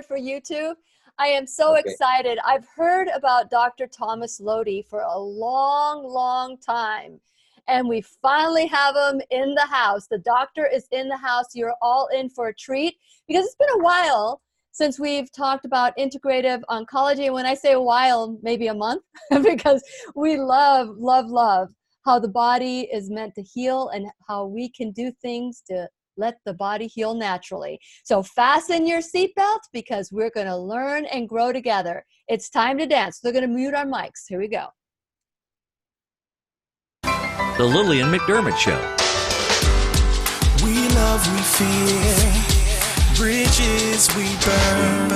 for YouTube. I am so excited. I've heard about Dr. Thomas Lodi for a long, long time. And we finally have him in the house. The doctor is in the house. You're all in for a treat because it's been a while since we've talked about integrative oncology. And when I say a while, maybe a month, because we love, love, love how the body is meant to heal and how we can do things to let the body heal naturally. So fasten your seatbelts because we're going to learn and grow together. It's time to dance. They're going to mute our mics. Here we go. The Lillian McDermott Show. We love, we fear, bridges we burn,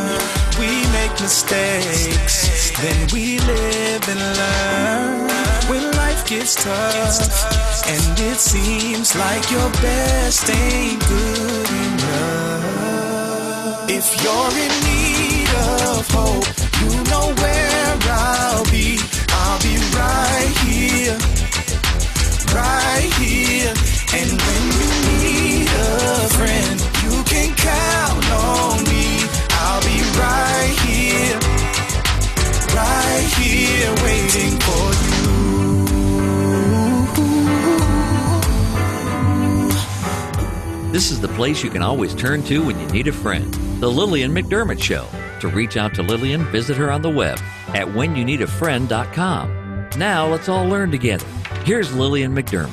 we make mistakes, then we live and learn. When life gets tough, and it seems like your best ain't good enough. If you're in need of hope, you know where I'll be right here. Right here, and when you need a friend, you can count on me. I'll be right here, waiting for you. This is the place you can always turn to when you need a friend. The Lillian McDermott Show. To reach out to Lillian, visit her on the web at whenyouneedafriend.com. Now let's all learn together. Here's Lillian McDermott.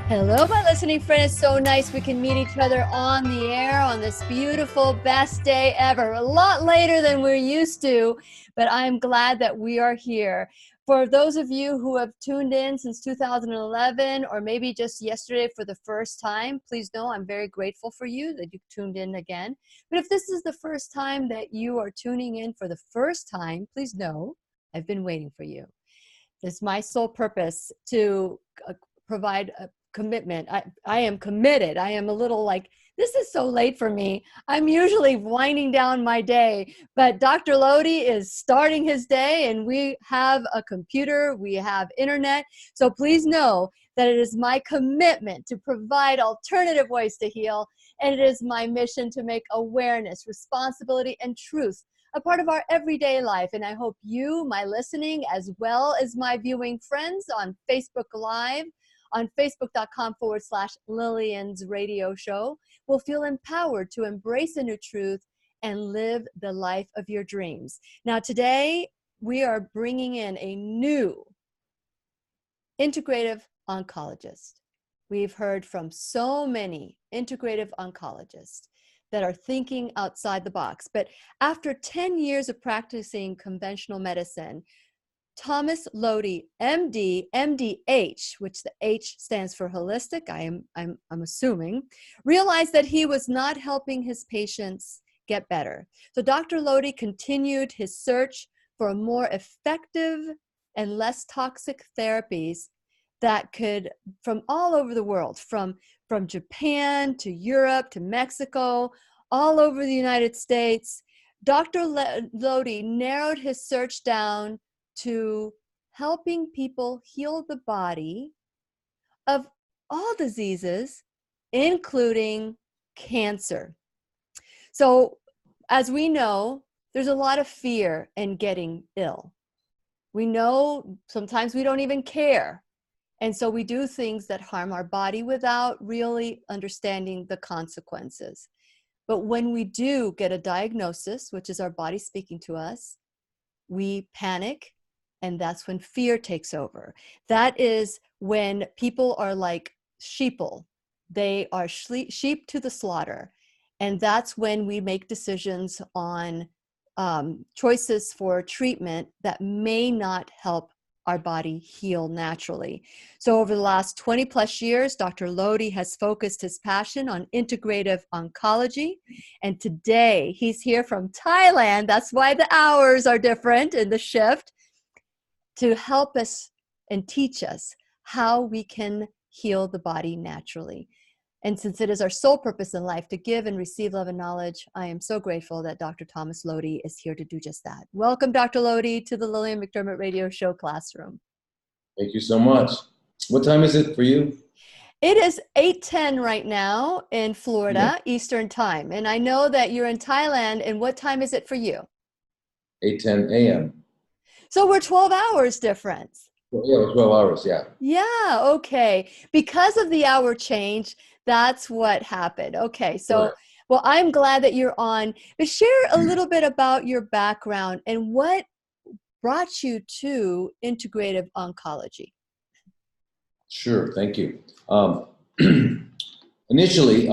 Hello, my listening friend. It's so nice we can meet each other on the air on this beautiful, best day ever. A lot later than we're used to, but I'm glad that we are here. For those of you who have tuned in since 2011 or maybe just yesterday for the first time, please know I'm very grateful for you that you tuned in again. But if this is the first time that you are tuning in for the first time, please know I've been waiting for you. It's my sole purpose to provide a commitment. I am committed. I am a little like, this is so late for me. I'm usually winding down my day, but Dr. Lodi is starting his day and we have a computer, we have internet. So please know that it is my commitment to provide alternative ways to heal. And it is my mission to make awareness, responsibility, and truth a part of our everyday life. And I hope you, my listening, as well as my viewing friends on Facebook Live, on facebook.com/Lillian's radio show, will feel empowered to embrace a new truth and live the life of your dreams. Now, today, we are bringing in a new integrative oncologist. We've heard from so many integrative oncologists that are thinking outside the box. But after 10 years of practicing conventional medicine, Thomas Lodi, MD, MDH, which the H stands for holistic, I'm assuming, realized that he was not helping his patients get better. So Dr. Lodi continued his search for more effective and less toxic therapies that could, from all over the world, from Japan to Europe to Mexico, all over the United States, Dr. Lodi narrowed his search down to helping people heal the body of all diseases, including cancer. So, as we know, there's a lot of fear in getting ill. We know sometimes we don't even care. And so we do things that harm our body without really understanding the consequences. But when we do get a diagnosis, which is our body speaking to us, we panic, and that's when fear takes over. That is when people are like sheeple. They are sheep to the slaughter. And that's when we make decisions on choices for treatment that may not help our body heal naturally. So over the last 20 plus years, Dr. Lodi has focused his passion on integrative oncology. And today he's here from Thailand. That's why the hours are different in the shift, to help us and teach us how we can heal the body naturally. And since it is our sole purpose in life to give and receive love and knowledge, I am so grateful that Dr. Thomas Lodi is here to do just that. Welcome, Dr. Lodi, to the Lillian McDermott Radio Show classroom. Thank you so much. What time is it for you? It is 8:10 right now in Yeah. Florida, Eastern time. And I know that you're in Thailand. And what time is it for you? 8:10 a.m. So we're 12 hours difference. Well, yeah, 12 hours, yeah. Yeah, okay. Because of the hour change, that's what happened. Okay, so, Correct. well, I'm glad that you're on. But share a little bit about your background and what brought you to integrative oncology. Sure, thank you. Initially,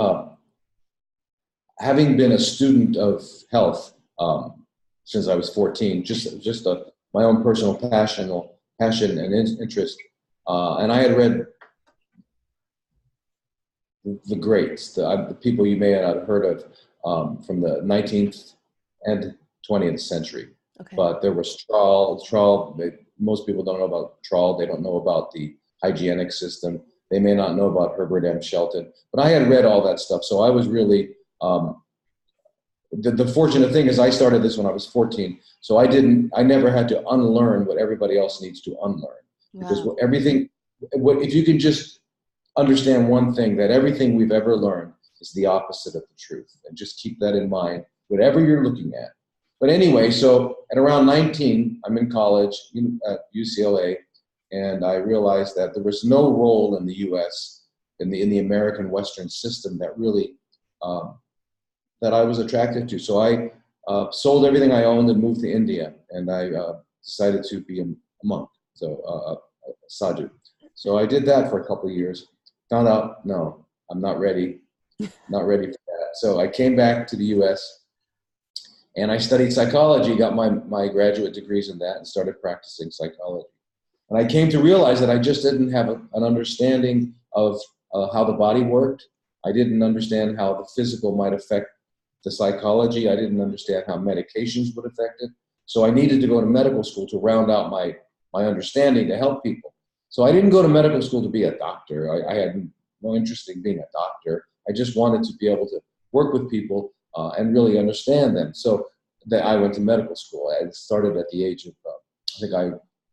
having been a student of health since I was 14, just my own personal passion and interest, and I had read the greats, the people you may not have heard of from the 19th and 20th century. Okay. But there was Trawl. Most people don't know about Trawl. They don't know about the hygienic system. They may not know about Herbert M. Shelton. But I had read all that stuff, so I was really the fortunate thing is I started this when I was 14, so I never had to unlearn what everybody else needs to unlearn. Because Wow. if you can just understand one thing, that everything we've ever learned is the opposite of the truth, and just keep that in mind, whatever you're looking at. But anyway, so at around 19, I'm in college at UCLA, and I realized that there was no role in the U.S. in the American Western system that really that I was attracted to. So I sold everything I owned and moved to India, and I decided to be a monk, so a sadhu. So I did that for a couple of years. Found out, no, I'm not ready for that. So I came back to the U.S. and I studied psychology, got my graduate degrees in that, and started practicing psychology. And I came to realize that I just didn't have an understanding of how the body worked. I didn't understand how the physical might affect the psychology. I didn't understand how medications would affect it. So I needed to go to medical school to round out my understanding to help people. So I didn't go to medical school to be a doctor. I had no interest in being a doctor. I just wanted to be able to work with people and really understand them. So that I went to medical school. I started at the age of, I think I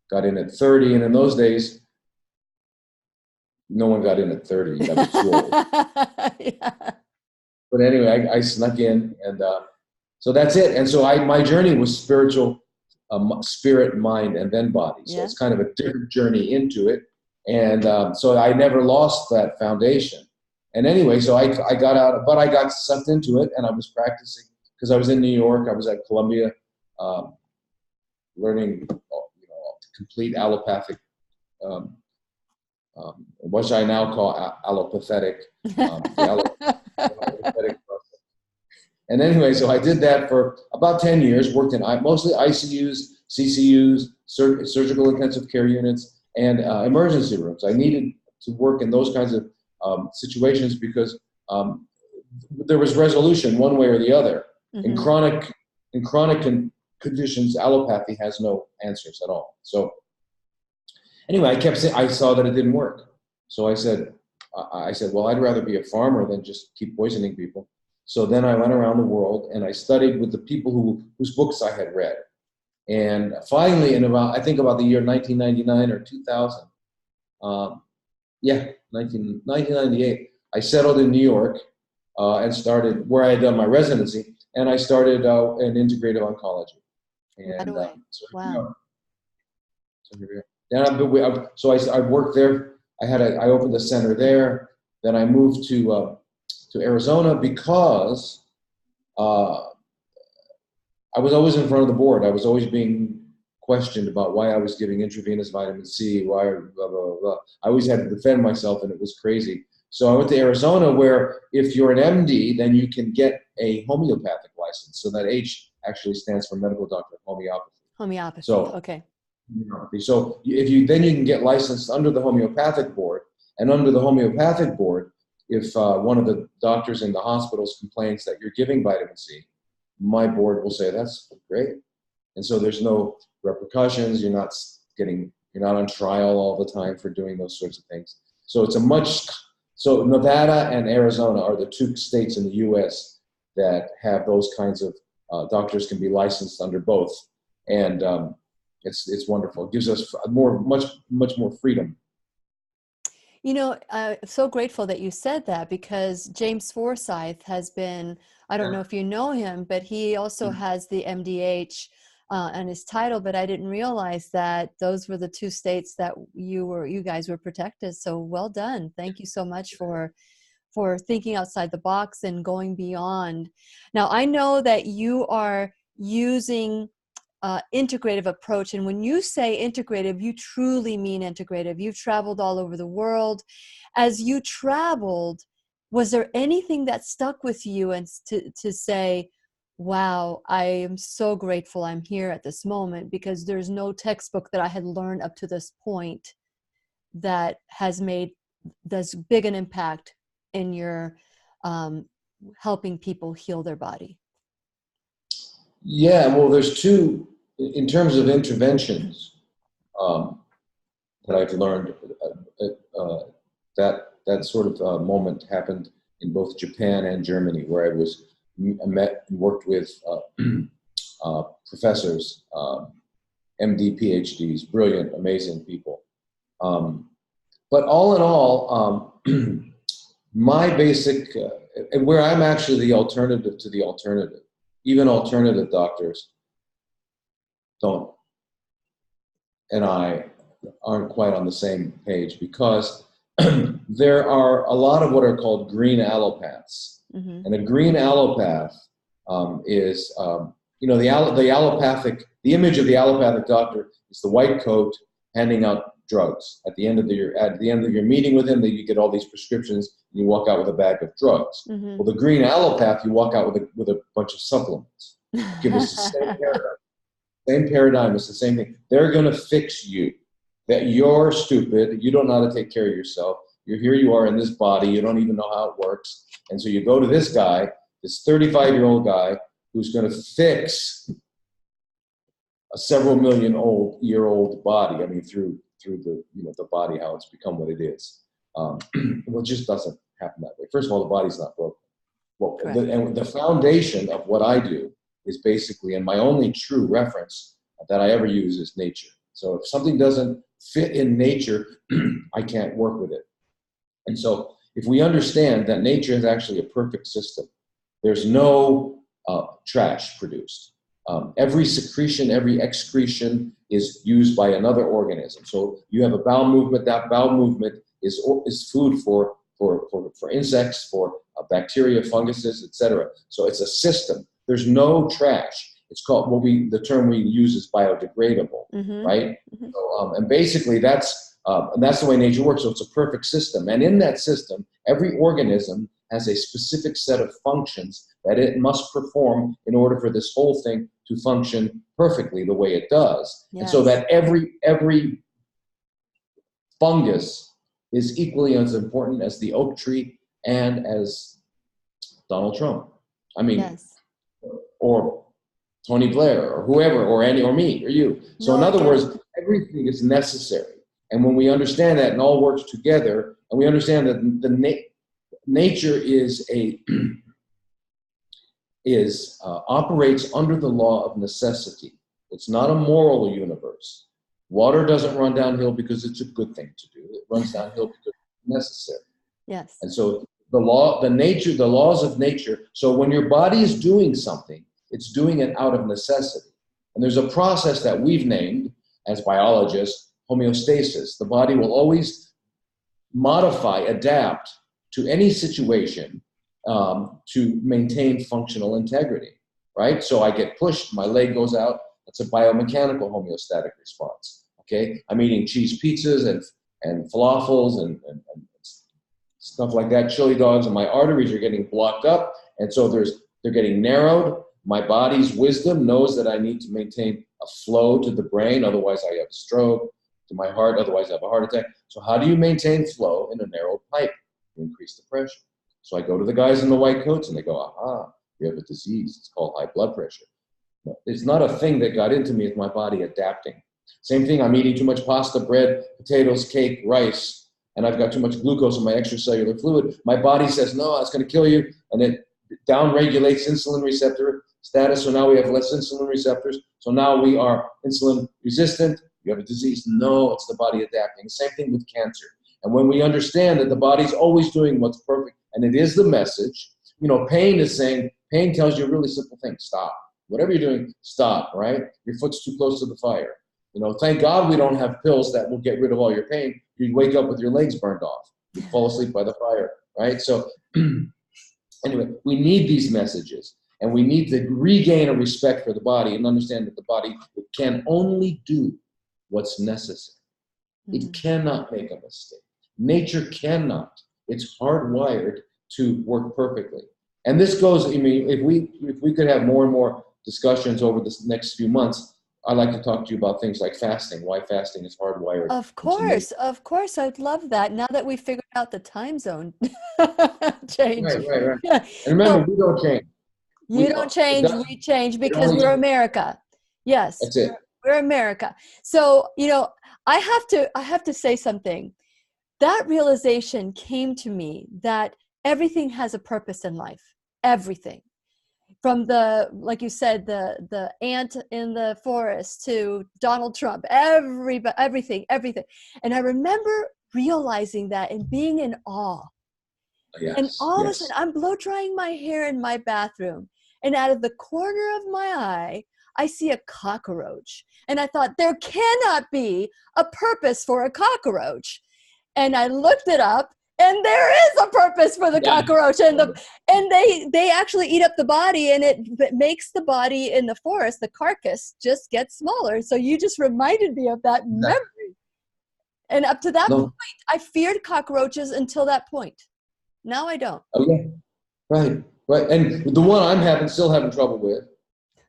got in at 30, and in those days, no one got in at 30. That was too old. Yeah. But anyway, I snuck in, and so that's it. And so my journey was spiritual, spirit, mind, and then body. So it's kind of a different journey into it. And so I never lost that foundation. And anyway, so I got out, but I got sucked into it, and I was practicing because I was in New York. I was at Columbia, learning, complete allopathic, which I now call allopathetic. Allopathic process. And anyway, so I did that for about 10 years. Worked in mostly ICUs, CCUs, surgical intensive care units, and emergency rooms. I needed to work in those kinds of situations because there was resolution one way or the other. Mm-hmm. In chronic conditions, allopathy has no answers at all. So anyway, I saw that it didn't work. So I said, well, I'd rather be a farmer than just keep poisoning people. So then I went around the world and I studied with the people whose books I had read. And finally, I think about the year 1999 or 2000, 1998, I settled in New York and started where I had done my residency, and I started in integrative oncology. And wow. So here we are. So I worked there. I opened a center there. Then I moved to Arizona because I was always in front of the board. I was always being questioned about why I was giving intravenous vitamin C, why blah, blah, blah. I always had to defend myself, and it was crazy. So I went to Arizona, where if you're an MD, then you can get a homeopathic license. So that H actually stands for medical doctor of homeopathy. Homeopathy, so, okay. So you can get licensed under the homeopathic board, and under the homeopathic board, if one of the doctors in the hospitals complains that you're giving vitamin C, my board will say, that's great. And so there's no repercussions. You're not on trial all the time for doing those sorts of things. So so Nevada and Arizona are the two states in the U.S. that have those kinds of doctors can be licensed under both. And it's wonderful. It gives us much more freedom. You know, so grateful that you said that, because James Forsyth has been, I don't know if you know him, but he also has the MDH on his title, but I didn't realize that those were the two states that you guys were protected. So well done. Thank you so much for thinking outside the box and going beyond. Now, I know that you are using integrative approach. And when you say integrative, you truly mean integrative. You've traveled all over the world. As you traveled, was there anything that stuck with you and to say, wow, I am so grateful I'm here at this moment, because there's no textbook that I had learned up to this point that has made this big an impact in your helping people heal their body? Yeah, well, there's two, in terms of interventions, that I've learned, that sort of moment happened in both Japan and Germany, where I met and worked with professors, MD, PhDs, brilliant, amazing people. But all in all, my basic, and where I'm actually the alternative to the alternative, even alternative doctors don't, and I aren't quite on the same page, because there are a lot of what are called green allopaths. Mm-hmm. And a green allopath is, the image of the allopathic doctor is the white coat handing out drugs. At the end of your meeting with him, you get all these prescriptions, and you walk out with a bag of drugs. Mm-hmm. Well, the green allopath, you walk out with a bunch of supplements. Give us the same paradigm. Same paradigm, it's the same thing. They're going to fix you. That you're stupid, you don't know how to take care of yourself. Here you are in this body, you don't even know how it works. And so you go to this guy, this 35-year-old guy, who's going to fix a several year old body. I mean, through the body, how it's become what it is. Well, it just doesn't happen that way. First of all, the body's not broken. Well, and the foundation of what I do is basically, and my only true reference that I ever use is nature. So if something doesn't fit in nature, I can't work with it. And so if we understand that nature is actually a perfect system, there's no trash produced. Every secretion, every excretion is used by another organism. So you have a bowel movement. That bowel movement is food for insects, for bacteria, funguses, etc. So it's a system. There's no trash. It's called, the term we use is biodegradable, mm-hmm. right? Mm-hmm. So, and basically that's the way nature works. So it's a perfect system. And in that system, every organism has a specific set of functions that it must perform in order for this whole thing to function perfectly the way it does. Yes. And so that every fungus is equally as important as the oak tree and as Donald Trump. I mean, yes. Or Tony Blair, or whoever, or Andy, or me, or you. So in other words, everything is necessary. And when we understand that and all works together, and we understand that nature operates under the law of necessity. It's not a moral universe. Water doesn't run downhill because it's a good thing to do. It runs downhill because it's necessary. Yes. And so the laws of nature. So when your body is doing something, it's doing it out of necessity. And there's a process that we've named as biologists, homeostasis. The body will always modify, adapt to any situation to maintain functional integrity, right? So I get pushed, my leg goes out, that's a biomechanical homeostatic response, okay? I'm eating cheese pizzas and falafels and stuff like that, chili dogs, and my arteries are getting blocked up, and so they're getting narrowed. My body's wisdom knows that I need to maintain a flow to the brain, otherwise I have a stroke, to my heart, otherwise I have a heart attack. So how do you maintain flow in a narrow pipe? You increase the pressure. So I go to the guys in the white coats and they go, aha, you have a disease. It's called high blood pressure. No, it's not a thing that got into me, it's my body adapting. Same thing, I'm eating too much pasta, bread, potatoes, cake, rice, and I've got too much glucose in my extracellular fluid. My body says, no, it's going to kill you, and it downregulates insulin receptor status, so now we have less insulin receptors, so now we are insulin resistant, you have a disease. No, it's the body adapting. Same thing with cancer. And when we understand that the body's always doing what's perfect, and it is the message, pain is saying, pain tells you a really simple thing: stop. Whatever you're doing, stop, right? Your foot's too close to the fire. Thank God we don't have pills that will get rid of all your pain. You'd wake up with your legs burned off. You'd fall asleep by the fire, right? So anyway, we need these messages, and we need to regain a respect for the body and understand that the body can only do what's necessary. It cannot make a mistake. Nature cannot. It's hardwired to work perfectly. And this goes, if we could have more and more discussions over the next few months, I'd like to talk to you about things like fasting, why fasting is hardwired. Of course, I'd love that. Now that we figured out the time zone change. Right. And remember, we don't change. You don't change, we change, because we're America. Yes, that's it. We're America. So, I have to say something. That realization came to me that everything has a purpose in life. Everything. From like you said, the ant in the forest to Donald Trump, everything. And I remember realizing that and being in awe. Yes, and all of a sudden, I'm blow drying my hair in my bathroom, and out of the corner of my eye, I see a cockroach. And I thought, there cannot be a purpose for a cockroach. And I looked it up, and there is a purpose for the cockroach. And they actually eat up the body, and it makes the body in the forest, the carcass, just get smaller. So you just reminded me of that memory. And up to that point, I feared cockroaches until that point. Now I don't. Okay, right. And the one I'm still having trouble with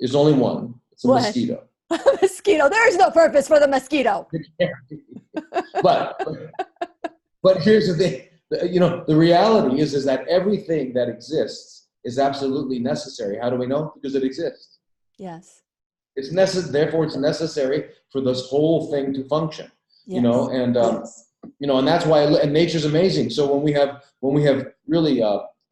is only one. It's a mosquito. A mosquito. There is no purpose for the mosquito. But here's the thing. The reality is that everything that exists is absolutely necessary. How do we know? Because it exists. Yes. It's therefore it's necessary for this whole thing to function. Yes. And that's why and nature's amazing. So when we have really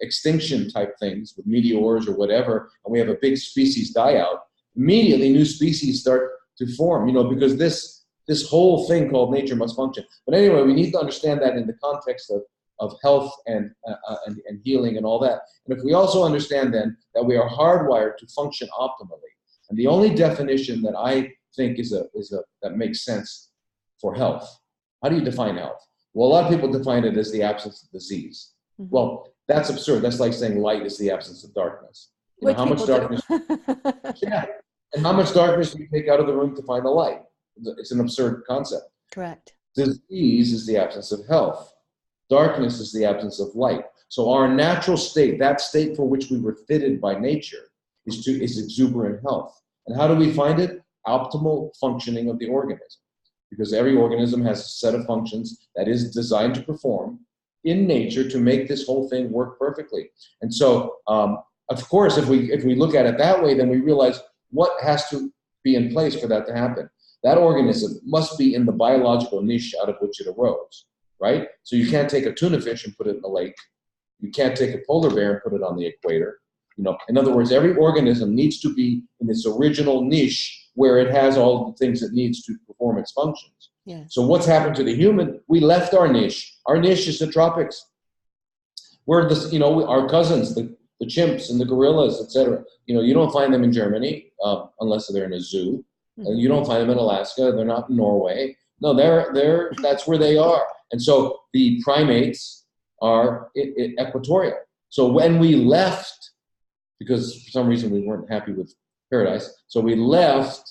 extinction type things with meteors or whatever, and we have a big species die out, immediately new species start to form. Because this whole thing called nature must function. But anyway, we need to understand that in the context of health and healing and all that. And if we also understand then that we are hardwired to function optimally, and the only definition that I think that makes sense for health. How do you define health? Well, a lot of people define it as the absence of disease. Mm-hmm. Well, that's absurd. That's like saying light is the absence of darkness. How much darkness? Yeah. And how much darkness do you take out of the room to find the light? It's an absurd concept. Correct. Disease is the absence of health. Darkness is the absence of light. So our natural state, that state for which we were fitted by nature, is exuberant health. And how do we find it? Optimal functioning of the organism. Because every organism has a set of functions that is designed to perform in nature to make this whole thing work perfectly. And so, of course, if we look at it that way, then we realize what has to be in place for that to happen. That organism must be in the biological niche out of which it arose, right? So you can't take a tuna fish and put it in the lake. You can't take a polar bear and put it on the equator. In other words, every organism needs to be in its original niche where it has all the things it needs to perform its functions. Yes. So what's happened to the human? We left our niche. Our niche is the tropics. We're our cousins, the chimps and the gorillas, etc. You don't find them in Germany unless they're in a zoo. And you don't find them in Alaska. They're not in Norway. No, that's where they are. And so the primates are equatorial. So when we left, because for some reason we weren't happy with paradise, so we left,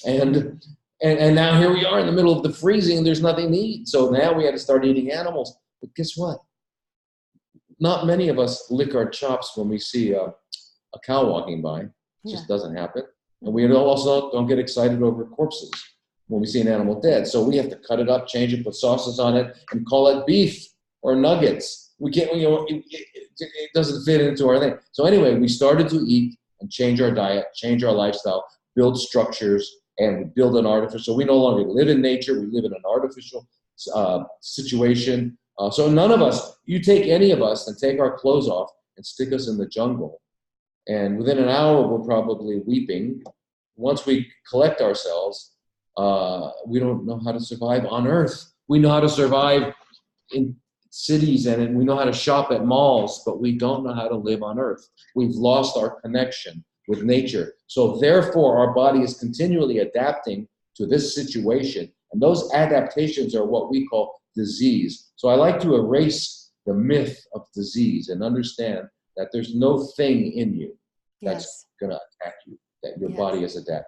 and now here we are in the middle of the freezing, and there's nothing to eat. So now we had to start eating animals. But guess what? Not many of us lick our chops when we see a cow walking by. It just doesn't happen. And we also don't get excited over corpses when we see an animal dead. So we have to cut it up, change it, put sauces on it, and call it beef or nuggets. We can't, it doesn't fit into our thing. So anyway, we started to eat and change our diet, change our lifestyle, build structures, and build an artificial. We no longer live in nature. We live in an artificial situation. So none of us, you take any of us and take our clothes off and stick us in the jungle. And within an hour, we're probably weeping. Once we collect ourselves, we don't know how to survive on Earth. We know how to survive in cities and we know how to shop at malls, but we don't know how to live on earth. We've lost our connection with nature. So therefore, our body is continually adapting to this situation. And those adaptations are what we call disease. So I like to erase the myth of disease and understand that there's no thing in you that's going to attack you, that your body is adapted.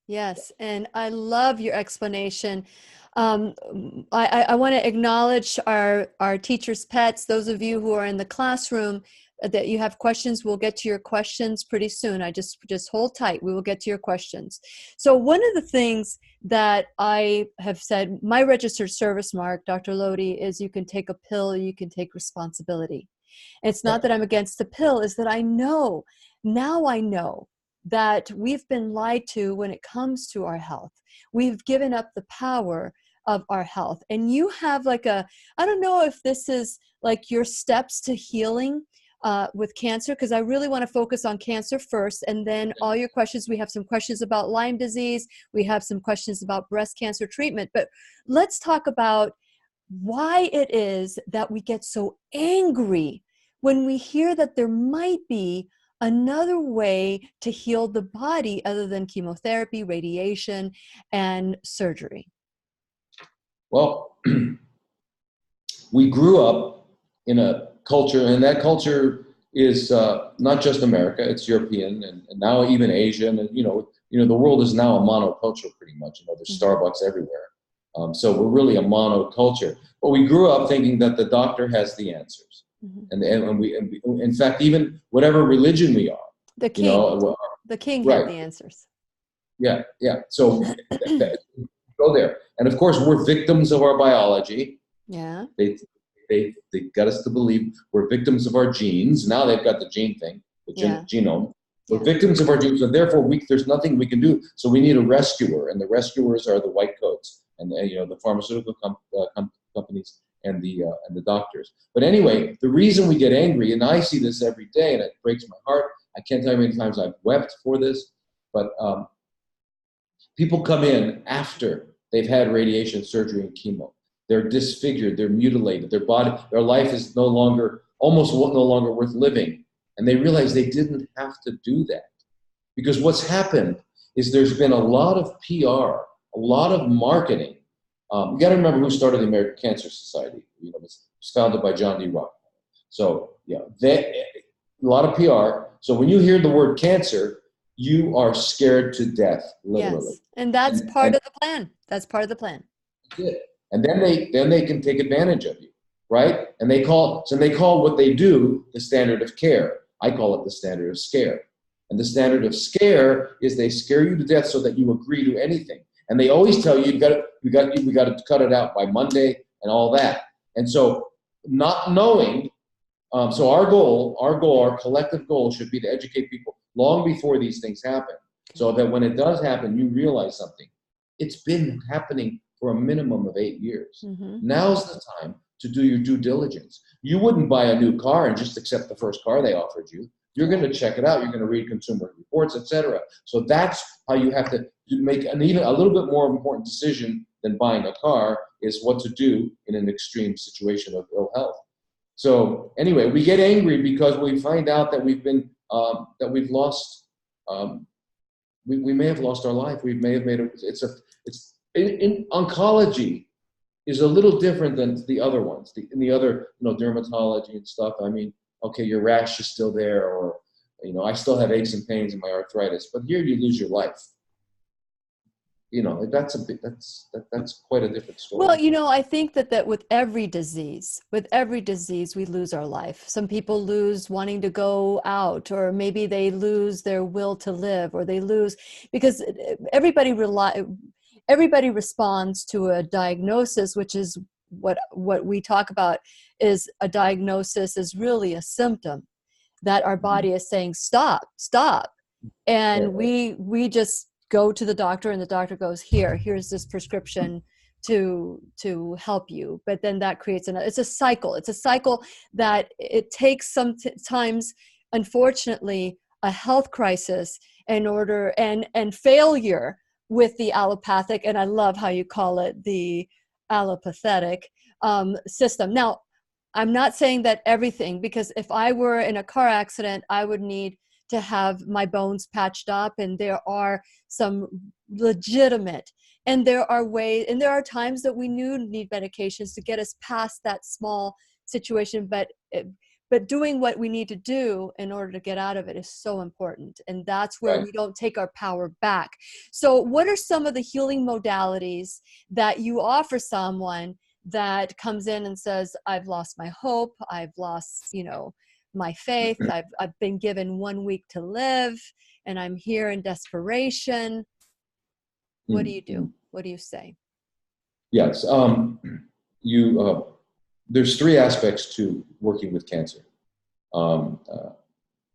Yes, and I love your explanation. I want to acknowledge our teachers' pets, those of you who are in the classroom, that you have questions. We'll get to your questions pretty soon. I just hold tight. We will get to your questions. So one of the things that I have said, my registered service mark, Dr. Lodi, is you can take a pill, you can take responsibility. And it's not that I'm against the pill, is that I know that we've been lied to when it comes to our health. We've given up the power of our health. And you have like I don't know if this is like your steps to healing with cancer, because I really want to focus on cancer first, and then all your questions. We have some questions about Lyme disease. We have some questions about breast cancer treatment. But let's talk about why it is that we get so angry when we hear that there might be another way to heal the body other than chemotherapy, radiation, and surgery. Well, we grew up in a culture, and that culture is not just America, it's European, and now even Asian, and you know, the world is now a monoculture pretty much. There's Starbucks everywhere. So we're really a monoculture. But we grew up thinking that the doctor has the answers. And we, in fact, even whatever religion we are, the king had the answers. Yeah. So go there, and of course we're victims of our biology. Yeah. They got us to believe we're victims of our genes. Now they've got the gene thing, the genome. We're victims of our genes, and therefore there's nothing we can do. So we need a rescuer, and the rescuers are the white coats, and the pharmaceutical companies. And the doctors. But anyway, the reason we get angry, and I see this every day, and it breaks my heart. I can't tell you how many times I've wept for this, but people come in after they've had radiation, surgery, and chemo. They're disfigured, they're mutilated, their life is almost no longer worth living. And they realize they didn't have to do that. Because what's happened is there's been a lot of PR, a lot of marketing. You got to remember who started the American Cancer Society. It was founded by John D. Rockefeller. So, a lot of PR. So when you hear the word cancer, you are scared to death, literally. Yes, and that's part of the plan. That's part of the plan. Yeah. And then they can take advantage of you, right? And they call what they do the standard of care. I call it the standard of scare. And the standard of scare is they scare you to death so that you agree to anything. And they always tell you, we got to cut it out by Monday and all that. And so not knowing, so our collective goal should be to educate people long before these things happen, so that when it does happen, you realize something. It's been happening for a minimum of 8 years. Now's the time to do your due diligence. You wouldn't buy a new car and just accept the first car they offered you. You're going to check it out. You're going to read consumer reports, etc. So that's how you have to make a little bit more important decision than buying a car, is what to do in an extreme situation of ill health. So anyway, we get angry because we find out that we've lost. We may have lost our life. We may have made it. In oncology is a little different than the other ones. In the other, dermatology and stuff. I mean, okay, your rash is still there, or I still have aches and pains in my arthritis. But here, you lose your life. That's quite a different story. Well, I think that with every disease, we lose our life. Some people lose wanting to go out, or maybe they lose their will to live, or they lose because everybody responds to a diagnosis, which is what we talk about. Is a diagnosis is really a symptom that our body is saying stop, and we just go to the doctor, and the doctor goes, here's this prescription to help you. But then that creates it's a cycle that it takes sometimes, unfortunately, a health crisis and failure with the allopathic, and I love how you call it the allopathetic system. Now, I'm not saying that everything, because if I were in a car accident, I would need to have my bones patched up, and there are some legitimate, and there are ways, and there are times that we need medications to get us past that small situation, but doing what we need to do in order to get out of it is so important. And that's where we don't take our power back. So what are some of the healing modalities that you offer someone that comes in and says, I've lost my hope, I've lost, my faith, I've been given 1 week to live, and I'm here in desperation? What do you do? What do you say? Yes. There's three aspects to working with cancer.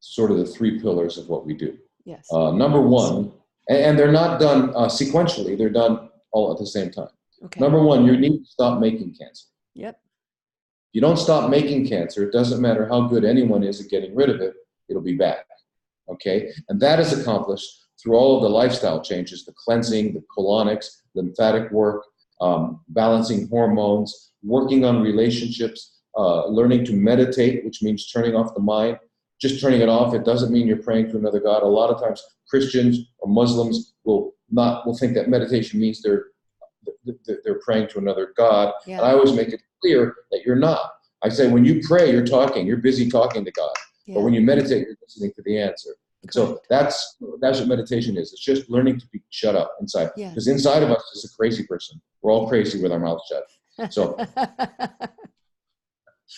Sort of the three pillars of what we do. Yes. Number one, and they're not done sequentially, they're done all at the same time. Okay. Number one, you need to stop making cancer. Yep. If you don't stop making cancer, it doesn't matter how good anyone is at getting rid of it, it'll be back. Okay? And that is accomplished through all of the lifestyle changes, the cleansing, the colonics, lymphatic work, balancing hormones, working on relationships, learning to meditate, which means turning off the mind. Just turning it off, it doesn't mean you're praying to another God. A lot of times Christians or Muslims will think that meditation means they're praying to another God. Yeah. And I always make it clear that you're not. I say when you pray, you're busy talking to God. Yeah. But when you meditate, you're listening to the answer. So that's what meditation is. It's just learning to be shut up inside. Because inside of us is a crazy person. We're all crazy with our mouths shut. So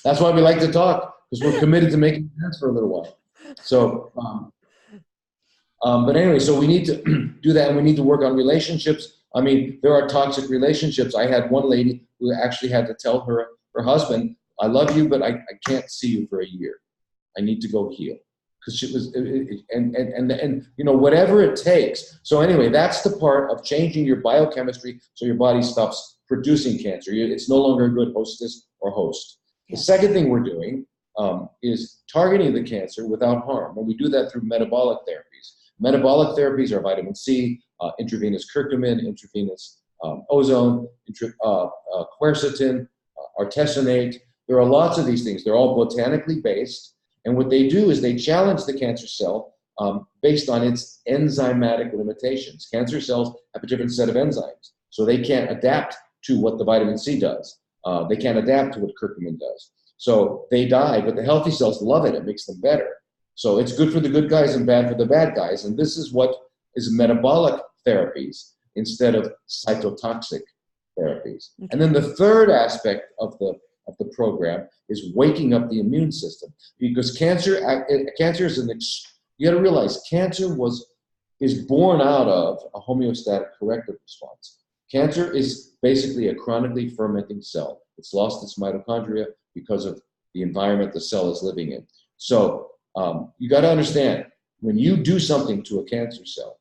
that's why we like to talk, because we're committed to making sense for a little while. So, but anyway, so we need to do that, and we need to work on relationships. I mean, there are toxic relationships. I had one lady who actually had to tell her husband, I love you, but I can't see you for a year. I need to go heal. Because she was, and whatever it takes. So anyway, that's the part of changing your biochemistry so your body stops producing cancer. It's no longer a good hostess or host. The second thing we're doing is targeting the cancer without harm. And we do that through metabolic therapies. Metabolic therapies are vitamin C, intravenous curcumin, intravenous ozone, quercetin, artesunate. There are lots of these things. They're all botanically based. And what they do is they challenge the cancer cell based on its enzymatic limitations. Cancer cells have a different set of enzymes, so they can't adapt to what the vitamin C does. They can't adapt to what curcumin does. So they die, but the healthy cells love it. It makes them better. So it's good for the good guys and bad for the bad guys. And this is what is metabolic therapies instead of cytotoxic therapies. Okay. And then the third aspect of the program is waking up the immune system, because cancer is you got to realize cancer is born out of a homeostatic corrective response. Cancer is basically a chronically fermenting cell. It's lost its mitochondria because of the environment the cell is living in. So you got to understand, when you do something to a cancer cell,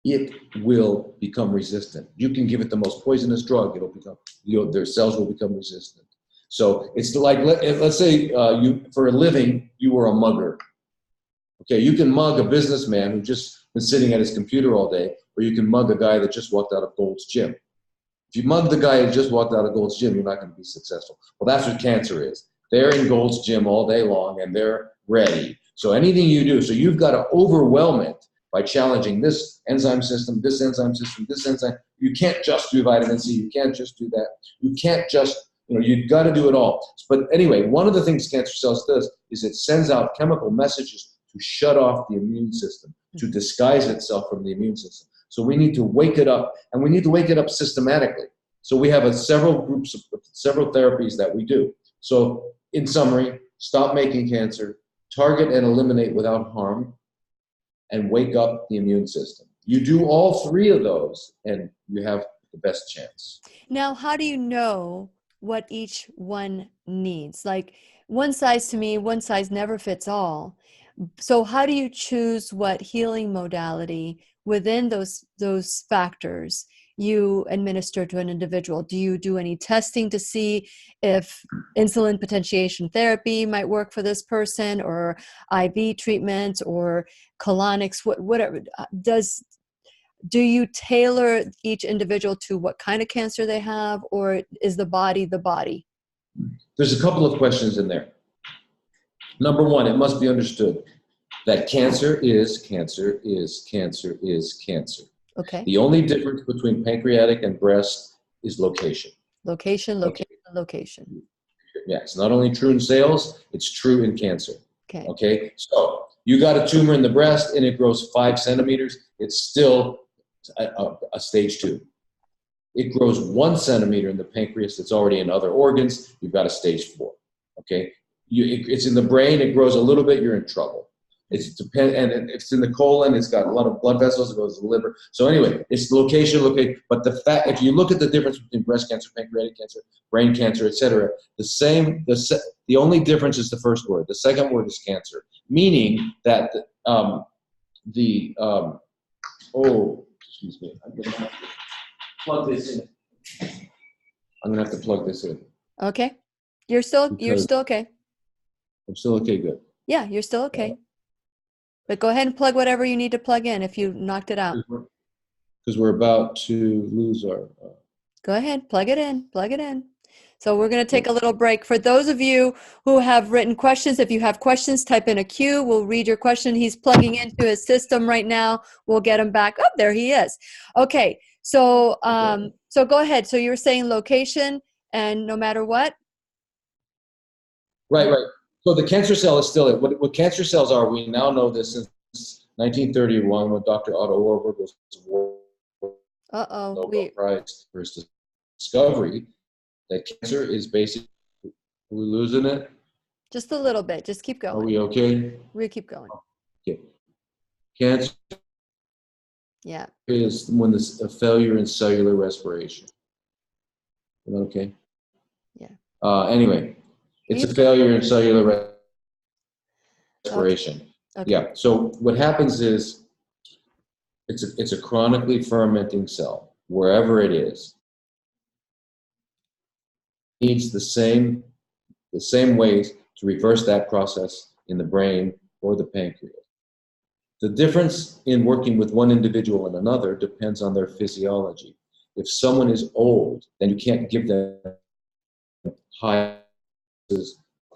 it will become resistant. You can give it the most poisonous drug, it'll become, their cells will become resistant. So it's like, let's say for a living, you were a mugger. Okay, you can mug a businessman who just been sitting at his computer all day, or you can mug a guy that just walked out of Gold's Gym. If you mug the guy who just walked out of Gold's Gym, you're not going to be successful. Well, that's what cancer is. They're in Gold's Gym all day long, and they're ready. So anything you do, so you've got to overwhelm it by challenging this enzyme system, this enzyme system, this enzyme. You can't just do vitamin C. You can't just do that. You can't just, you've got to do it all. But anyway, one of the things cancer cells does is it sends out chemical messages to shut off the immune system, to disguise itself from the immune system. So we need to wake it up, and we need to wake it up systematically. So we have several therapies that we do. So in summary, stop making cancer, target and eliminate without harm, and wake up the immune system. You do all three of those, and you have the best chance. Now, how do you know what each one needs? Like, one size never fits all. So how do you choose what healing modality within those factors you administer to an individual? Do you do any testing to see if insulin potentiation therapy might work for this person, or IV treatment, or colonics, whatever? do you tailor each individual to what kind of cancer they have, or is the body the body? There's a couple of questions in there. Number one, it must be understood that cancer is cancer is cancer is cancer. Okay. The only difference between pancreatic and breast is location. Location. Yeah, it's not only true in sales, it's true in cancer. Okay. Okay, so you got a tumor in the breast and it grows 5 centimeters, it's still a stage 2. It grows 1 centimeter in the pancreas that's already in other organs, you've got a stage 4. Okay, it's in the brain, it grows a little bit, you're in trouble. And if it's in the colon, it's got a lot of blood vessels, it goes to the liver. So anyway, it's location. But if you look at the difference between breast cancer, pancreatic cancer, brain cancer, etc., the only difference is the first word. The second word is cancer, meaning that excuse me, I'm gonna have to plug this in. Okay. You're still okay. I'm still okay, good. Yeah, you're still okay. But go ahead and plug whatever you need to plug in if you knocked it out. Because we're about to lose our... Go ahead, plug it in. So we're going to take a little break. For those of you who have written questions, if you have questions, type in a Q. We'll read your question. He's plugging into his system right now. We'll get him back. Oh, there he is. Okay, so so go ahead. So you were saying location and no matter what? Right. So the cancer cell is still it. What cancer cells are, we now know this since 1931 when Dr. Otto Warburg was awarded the Nobel Prize for his discovery that cancer is basically, are we losing it? Just a little bit. Just keep going. Are we okay? We'll keep going. Okay. Cancer is when there's a failure in cellular respiration. Okay? Yeah. Anyway. It's a failure in cellular respiration. Okay. Yeah. So what happens is it's a chronically fermenting cell, wherever it is. It needs the same ways to reverse that process in the brain or the pancreas. The difference in working with one individual and another depends on their physiology. If someone is old, then you can't give them high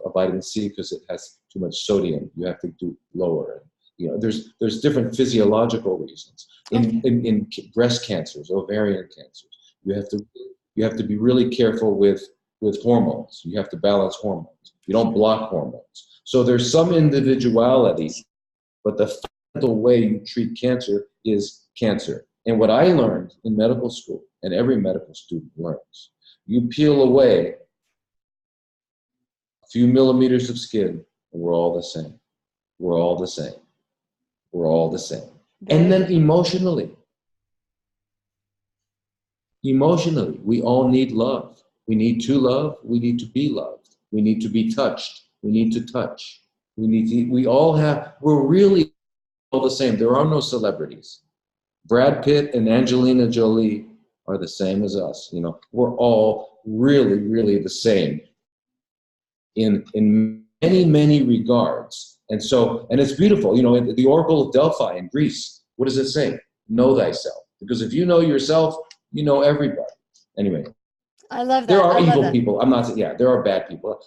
of vitamin C because it has too much sodium. You have to do lower. There's different physiological reasons. In breast cancers, ovarian cancers, you have to be really careful with hormones. You have to balance hormones. You don't block hormones. So there's some individuality, but the fundamental way you treat cancer is cancer. And what I learned in medical school, and every medical student learns, you peel away a few millimeters of skin, and we're all the same. We're all the same. We're all the same. And then emotionally, we all need love. We need to love. We need to be loved. We need to be touched. We need to touch. We're really all the same. There are no celebrities. Brad Pitt and Angelina Jolie are the same as us. We're all really, really the same in many, many regards. And it's beautiful. The Oracle of Delphi in Greece, what does it say? Know thyself. Because if you know yourself, you know everybody. Anyway. I love that. There are evil people. There are bad people.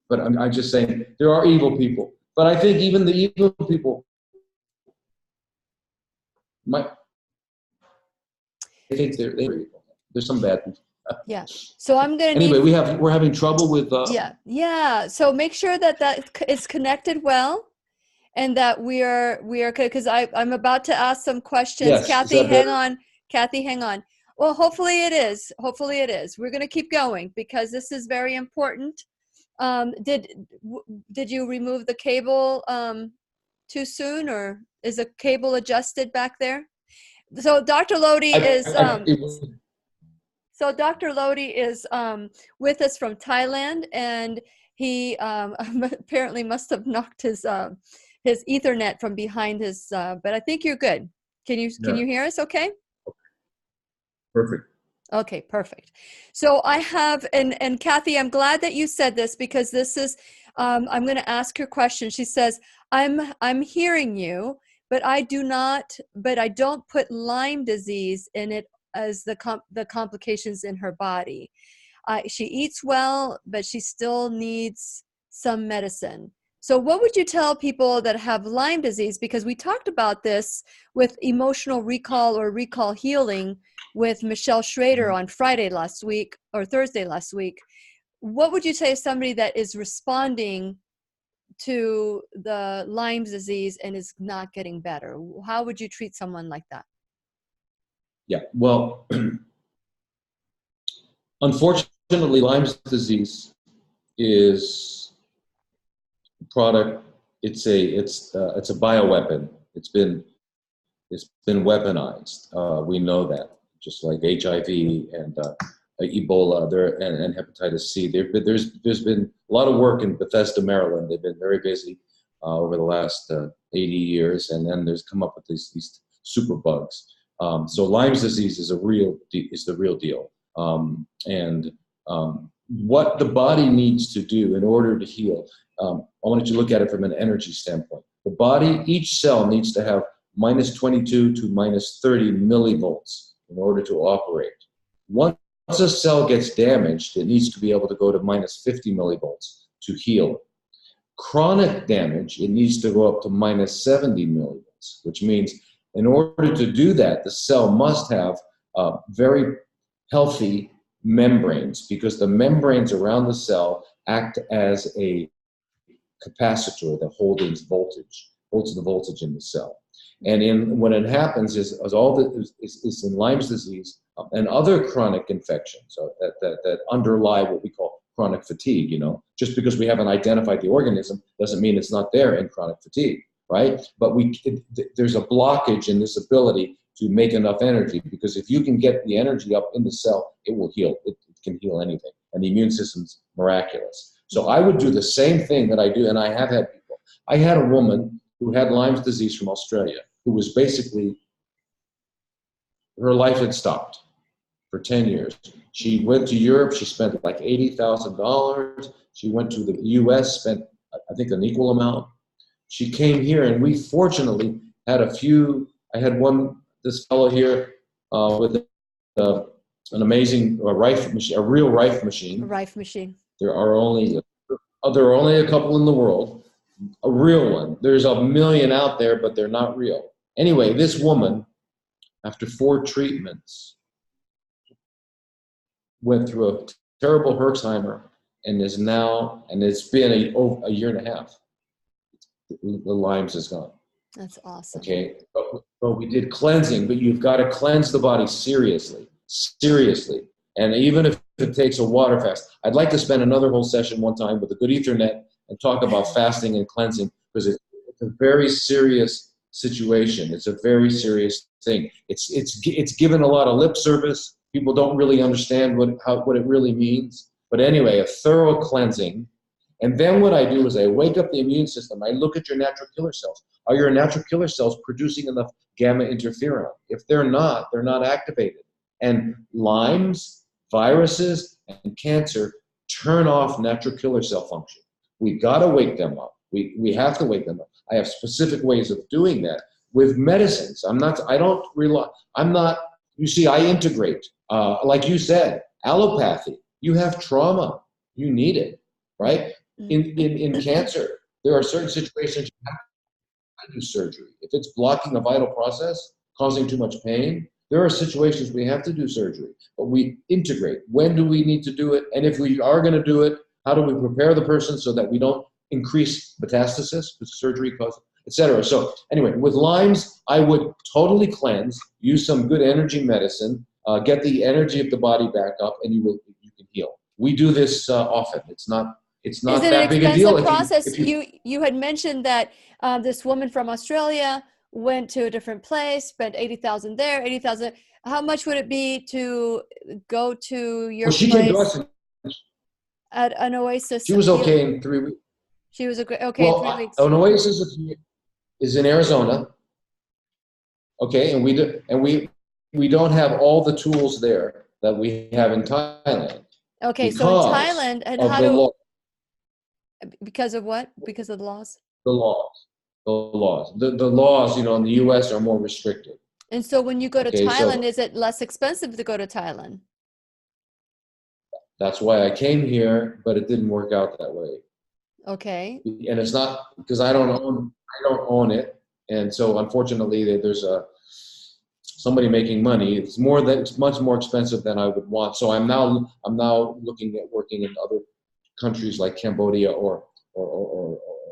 But I'm just saying, there are evil people. But I think even the evil people I think they're evil. There's some bad people. Yeah. So I'm going to we're having trouble with Yeah. So make sure that is connected well and that we are because I'm about to ask some questions. Yes, Kathy, hang on. Well, hopefully it is. We're going to keep going because this is very important. Did you remove the cable too soon, or is the cable adjusted back there? So Dr. Lodi is with us from Thailand, and he apparently must have knocked his Ethernet from behind his. But I think you're good. Can you hear us? Okay. Perfect. Okay, perfect. So I have, and Kathy, I'm glad that you said this because this is, I'm going to ask her question. She says, I'm hearing you, but I don't put Lyme disease in it as the complications in her body. She eats well, but she still needs some medicine. So what would you tell people that have Lyme disease? Because we talked about this with emotional recall or recall healing with Michelle Schrader on Friday last week or Thursday last week. What would you say to somebody that is responding to the Lyme disease and is not getting better? How would you treat someone like that? Yeah, well, unfortunately, Lyme's disease is a product. It's a bioweapon. It's been weaponized. We know that, just like HIV and Ebola and hepatitis C. There's been a lot of work in Bethesda, Maryland. They've been very busy over the last 80 years, and then there's come up with these super bugs. So Lyme's disease is the real deal. What the body needs to do in order to heal, I wanted to look at it from an energy standpoint. The body, each cell needs to have minus 22 to minus 30 millivolts in order to operate. Once a cell gets damaged, it needs to be able to go to minus 50 millivolts to heal. Chronic damage, it needs to go up to minus 70 millivolts, which means in order to do that, the cell must have very healthy membranes, because the membranes around the cell act as a capacitor that holds the voltage in the cell. And when it happens is in Lyme's disease and other chronic infections that underlie what we call chronic fatigue. Just because we haven't identified the organism doesn't mean it's not there in chronic fatigue, right? But there's a blockage in this ability to make enough energy, because if you can get the energy up in the cell, it will heal. It can heal anything, and the immune system's miraculous. So I would do the same thing that I do, and I have had people. I had a woman who had Lyme's disease from Australia, who was basically, her life had stopped for 10 years. She went to Europe, she spent like $80,000. She went to the US, spent, I think, an equal amount. She came here, and we fortunately had I had this fellow here with an amazing Rife machine, a real Rife machine. A Rife machine. There are only a couple in the world. A real one. There's a million out there, but they're not real. Anyway, this woman, after 4 treatments, went through a terrible Herxheimer and it's been a year and a half. The Lyme's is gone. That's awesome. Okay, but we did cleansing, but you've got to cleanse the body seriously. And even if it takes a water fast, I'd like to spend another whole session one time with a good Ethernet and talk about fasting and cleansing, because it's a very serious situation. It's a very serious thing. It's given a lot of lip service. People don't really understand what it really means. But anyway, a thorough cleansing. And then what I do is I wake up the immune system. I look at your natural killer cells. Are your natural killer cells producing enough gamma interferon? If they're not activated. And Lyme's, viruses, and cancer turn off natural killer cell function. We've got to wake them up. We have to wake them up. I have specific ways of doing that with medicines. You see, I integrate. Like you said, allopathy. You have trauma. You need it, right? In cancer, there are certain situations you have to do surgery. If it's blocking a vital process, causing too much pain, there are situations we have to do surgery, but we integrate. When do we need to do it? And if we are going to do it, how do we prepare the person so that we don't increase metastasis, because surgery causes, etc. So anyway, with Lyme's, I would totally cleanse, use some good energy medicine, get the energy of the body back up, and you can heal. We do this often. It's not that big a deal. Is it an expensive process? You had mentioned that this woman from Australia went to a different place, spent $80,000 there, $80,000. How much would it be to go to your place? Came to us at an Oasis? She was okay in 3 weeks. She was okay in 3 weeks. An Oasis is in Arizona. Okay, and we don't have all the tools there that we have in Thailand. Okay, so in Thailand, and because of what? Because of the laws? The laws. The laws. The laws, you know, in the U.S. are more restrictive. And so when you go to Okay, Thailand, so is it less expensive to go to Thailand? that's why I came here, but it didn't work out that way. Okay. And it's not because I don't own it, and so unfortunately there's somebody making money. It's much more expensive than I would want. So I'm now looking at working in other countries like Cambodia or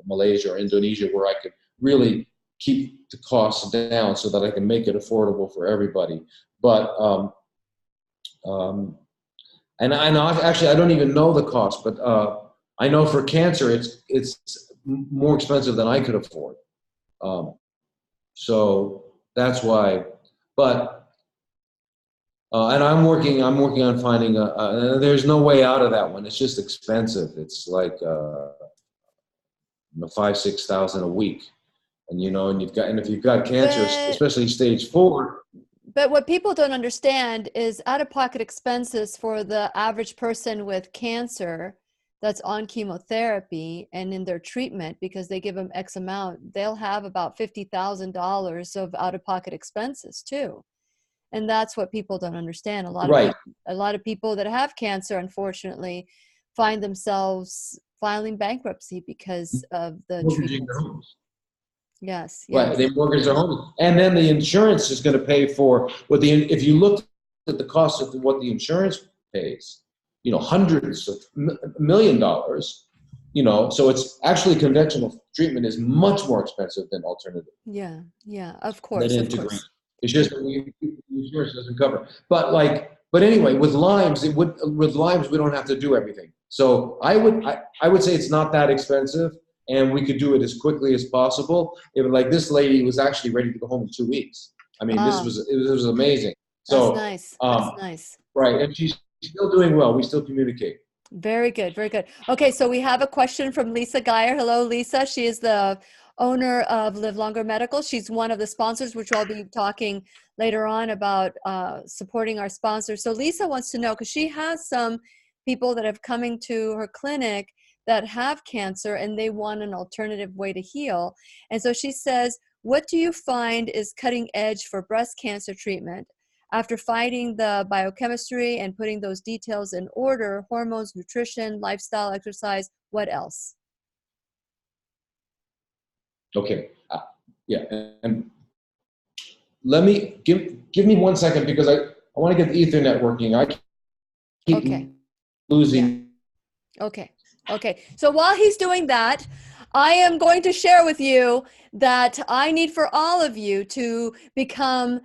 Malaysia or Indonesia, where I could really keep the costs down so that I can make it affordable for everybody. But and actually I don't even know the cost, but I know for cancer it's more expensive than I could afford. So that's why. But and I'm working on finding there's no way out of that one. It's just expensive. It's like $5,000-6,000 a week, and if you've got cancer, especially stage 4. But what people don't understand is out-of-pocket expenses for the average person with cancer that's on chemotherapy and in their treatment, because they give them X amount, they'll have about $50,000 of out-of-pocket expenses too. And that's what people don't understand. A lot of people that have cancer, unfortunately, find themselves filing bankruptcy because of the treatment. Yes. Right, they mortgage their home, and then the insurance is going to pay for what if you look at the cost of what the insurance pays, hundreds of $1 million, so it's actually conventional treatment is much more expensive than alternative. Yeah, of course. It's just that the insurance doesn't cover. But anyway, with Lyme's, we don't have to do everything. So I would say it's not that expensive. And we could do it as quickly as possible. Like this lady was actually ready to go home in 2 weeks. I mean, it was amazing. So that's nice. Right, and she's still doing well. We still communicate. Very good, very good. Okay, so we have a question from Lisa Geyer. Hello, Lisa. She is the owner of Live Longer Medical. She's one of the sponsors, which I'll be talking later on about supporting our sponsors. So Lisa wants to know, because she has some people that have coming to her clinic that have cancer and they want an alternative way to heal. And so she says, what do you find is cutting edge for breast cancer treatment? After finding the biochemistry and putting those details in order, hormones, nutrition, lifestyle, exercise, what else? Okay. And let me give me 1 second, because I want to get the Ethernet working. I keep losing. Yeah. Okay. So while he's doing that, I am going to share with you that I need for all of you to become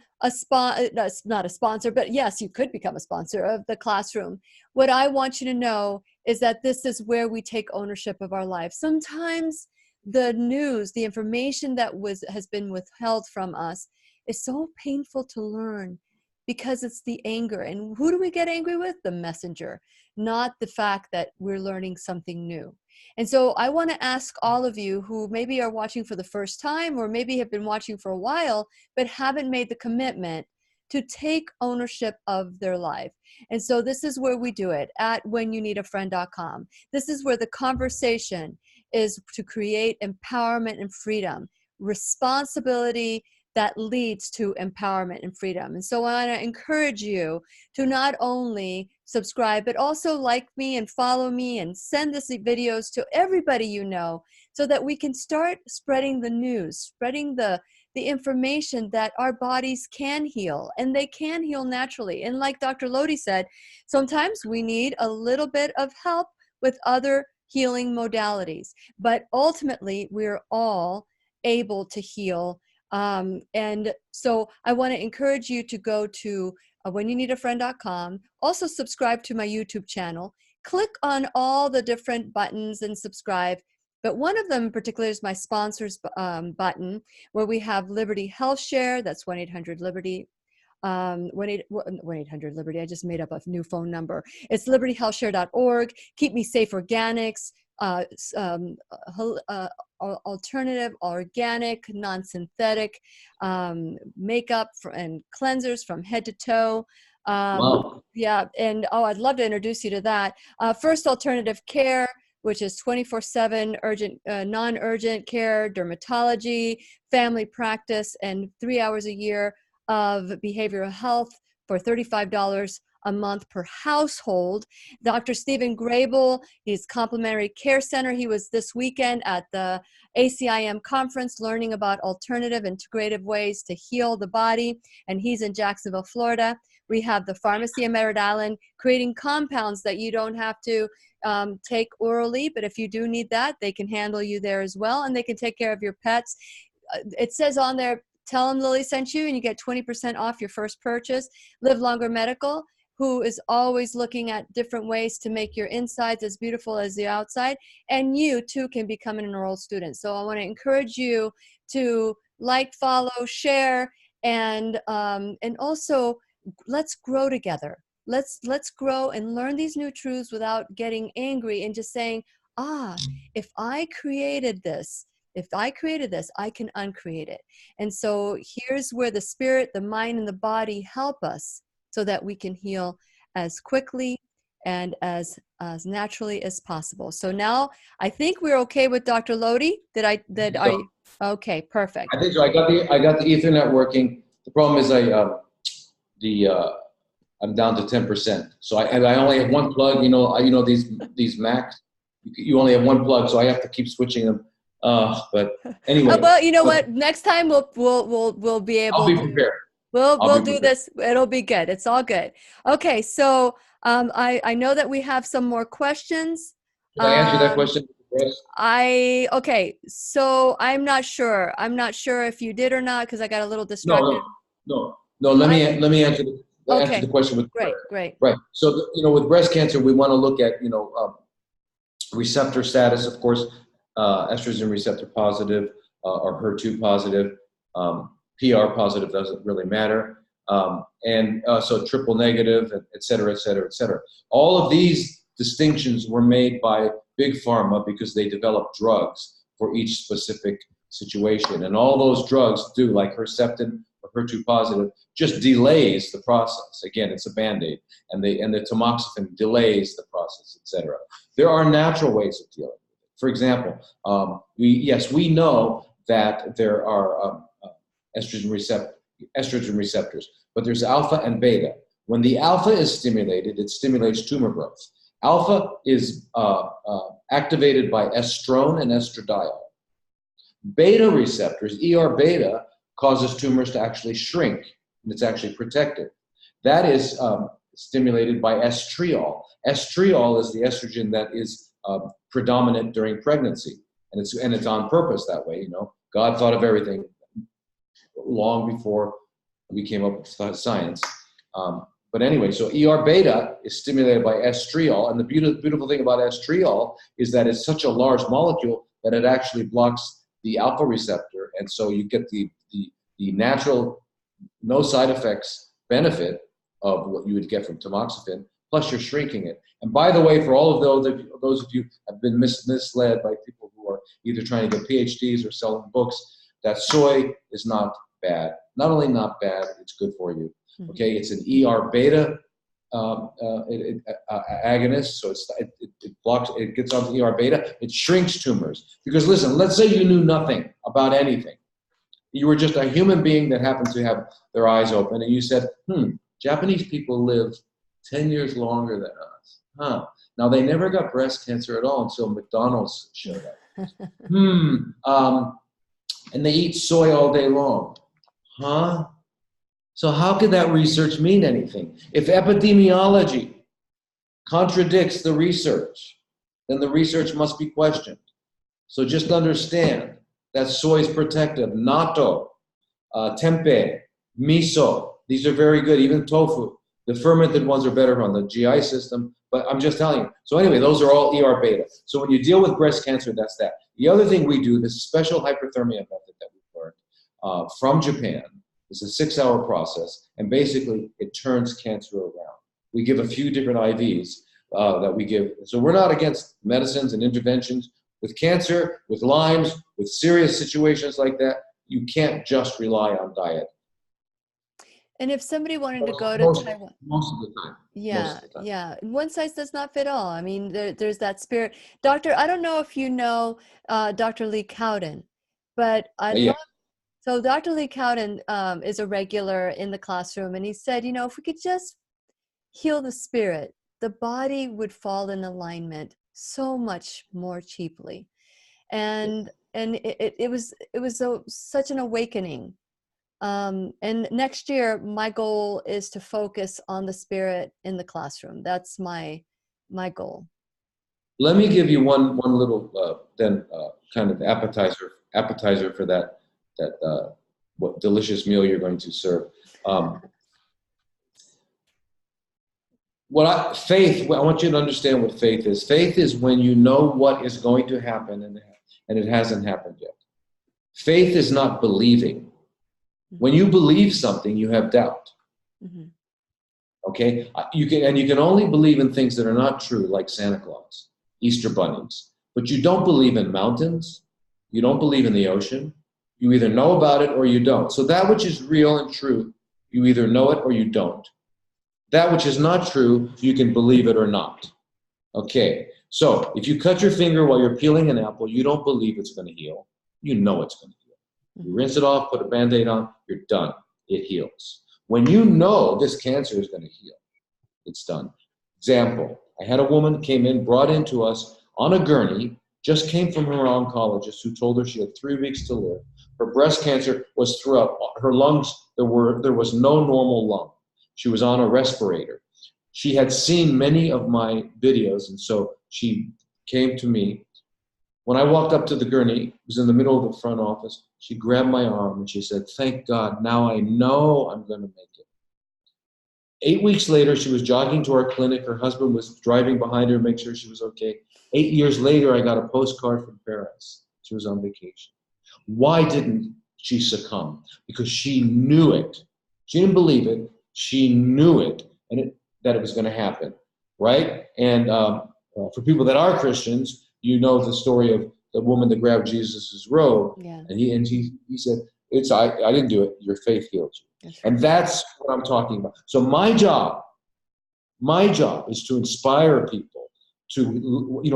not a sponsor, but yes, you could become a sponsor of the classroom. What I want you to know is that this is where we take ownership of our life. Sometimes the news, the information that has been withheld from us is so painful to learn, because it's the anger. And who do we get angry with? The messenger, not the fact that we're learning something new. And so I want to ask all of you who maybe are watching for the first time, or maybe have been watching for a while, but haven't made the commitment to take ownership of their life. And so this is where we do it, at whenyouneedafriend.com. This is where the conversation is to create empowerment and freedom, responsibility that leads to empowerment and freedom. And so I want to encourage you to not only subscribe, but also like me and follow me and send these videos to everybody you know, so that we can start spreading the news, spreading the information that our bodies can heal, and they can heal naturally. And like Dr. Lodi said, sometimes we need a little bit of help with other healing modalities, but ultimately we're all able to heal. And so I want to encourage you to go to whenyouneedafriend.com. Also subscribe to my YouTube channel. Click on all the different buttons and subscribe. But one of them in particular is my sponsors button, where we have Liberty Health Share. That's 1-800-LIBERTY. 1-800-LIBERTY. I just made up a new phone number. It's libertyhealthshare.org. Keep Me Safe Organics. Alternative, organic, non-synthetic makeup and cleansers from head to toe. Wow. Yeah, and I'd love to introduce you to that. First Alternative Care, which is 24/7 urgent, non-urgent care, dermatology, family practice, and 3 hours a year of behavioral health for $35 a month per household. Dr. Stephen Grable, he's Complementary Care Center. He was this weekend at the ACIM conference learning about alternative integrative ways to heal the body, and he's in Jacksonville, Florida. We have the pharmacy in Merritt Island creating compounds that you don't have to take orally, but if you do need that, they can handle you there as well, and they can take care of your pets. It says on there, tell them Lily sent you and you get 20% off your first purchase. Live Longer Medical, who is always looking at different ways to make your insides as beautiful as the outside. And you too can become an enrolled student. So I want to encourage you to like, follow, share, and also let's grow together. Let's grow and learn these new truths without getting angry and just saying, if I created this, I can uncreate it. And so here's where the spirit, the mind, and the body help us so that we can heal as quickly and as naturally as possible. So now I think we're okay with Dr. Lodi. Okay, perfect. I think so. I got the Ethernet working. The problem is I'm down to 10%. So I only have one plug. These Macs, you only have one plug, so I have to keep switching them. But anyway. Well, you know what? Next time we'll be able. I'll be prepared. We'll do this. It'll be good. It's all good. Okay, so I know that we have some more questions. Can I answer that question? Okay, so I'm not sure. I'm not sure if you did or not because I got a little distracted. No. Let me answer the question with great. Right. So with breast cancer, we want to look at receptor status, of course, estrogen receptor positive or HER2 positive. PR positive doesn't really matter. So triple negative, et cetera, et cetera, et cetera. All of these distinctions were made by Big Pharma because they developed drugs for each specific situation. And all those drugs do, like Herceptin or HER2 positive, just delays the process. Again, it's a Band-Aid. And the tamoxifen delays the process, et cetera. There are natural ways of dealing with it. For example, we know that there are estrogen receptors, but there's alpha and beta. When the alpha is stimulated, it stimulates tumor growth. Alpha is activated by estrone and estradiol. Beta receptors, ER-beta, causes tumors to actually shrink, and it's actually protective. That is stimulated by estriol. Estriol is the estrogen that is predominant during pregnancy, and it's on purpose that way. God thought of everything long before we came up with science. But anyway, so ER-beta is stimulated by estriol, and the beautiful thing about estriol is that it's such a large molecule that it actually blocks the alpha receptor, and so you get the natural, no side effects benefit of what you would get from tamoxifen, plus you're shrinking it. And by the way, for all of those of you who have been misled by people who are either trying to get PhDs or selling books, that soy is not bad. Not only not bad, it's good for you. Okay, it's an ER-beta agonist, so it blocks, it gets onto ER-beta, it shrinks tumors. Because listen, let's say you knew nothing about anything. You were just a human being that happened to have their eyes open, and you said, Japanese people live 10 years longer than us. Now, they never got breast cancer at all until McDonald's showed up. And they eat soy all day long. So how could that research mean anything? If epidemiology contradicts the research, then the research must be questioned. So just understand that soy is protective. Natto, tempeh, miso, these are very good. Even tofu. The fermented ones are better on the GI system, but I'm just telling you. So anyway, those are all ER-beta. So when you deal with breast cancer, that's that. The other thing we do, this special hyperthermia method that we've learned from Japan, it's a 6-hour process, and basically it turns cancer around. We give a few different IVs that we give. So we're not against medicines and interventions. With cancer, with Lyme's, with serious situations like that, you can't just rely on diet. And if somebody wanted to go to Most Taiwan, most of the time. yeah, Most of the time. yeah. One size does not fit all. I mean, there's that spirit. Doctor, I don't know if you know Dr. Lee Cowden, but I Yeah. love, so Dr. Lee Cowden is a regular in the classroom, and he said, you know, if we could just heal the spirit, the body would fall in alignment so much more cheaply. And it was such an awakening. And next year, my goal is to focus on the spirit in the classroom. That's my goal. Let me give you one little kind of appetizer for that what delicious meal you're going to serve. Faith. I want you to understand what faith is. Faith is when you know what is going to happen and it hasn't happened yet. Faith is not believing. When you believe something, you have doubt. Mm-hmm. Okay, you can only believe in things that are not true, like Santa Claus, Easter bunnies. But you don't believe in mountains. You don't believe in the ocean. You either know about it or you don't. So that which is real and true, you either know it or you don't. That which is not true, you can believe it or not. Okay, so if you cut your finger while you're peeling an apple, you don't believe it's going to heal. You know it's going to heal. You rinse it off, put a Band-Aid on, you're done. It heals. When you know this cancer is going to heal, it's done. Example, I had a woman came in, brought into us on a gurney, just came from her oncologist who told her she had 3 weeks to live. Her breast cancer was throughout her lungs. There was no normal lung. She was on a respirator. She had seen many of my videos, and so she came to me. When I walked up to the gurney, it was in the middle of the front office, she grabbed my arm and she said, "Thank God, now I know I'm going to make it." 8 weeks later, she was jogging to our clinic. Her husband was driving behind her to make sure she was okay. 8 years later, I got a postcard from Paris. She was on vacation. Why didn't she succumb? Because she knew it. She didn't believe it. She knew it, that it was going to happen, right? And for people that are Christians, you know the story of the woman that grabbed Jesus' robe, Yeah. and he said, I didn't do it. Your faith healed you. That's right. And that's what I'm talking about. So my job is to inspire people to,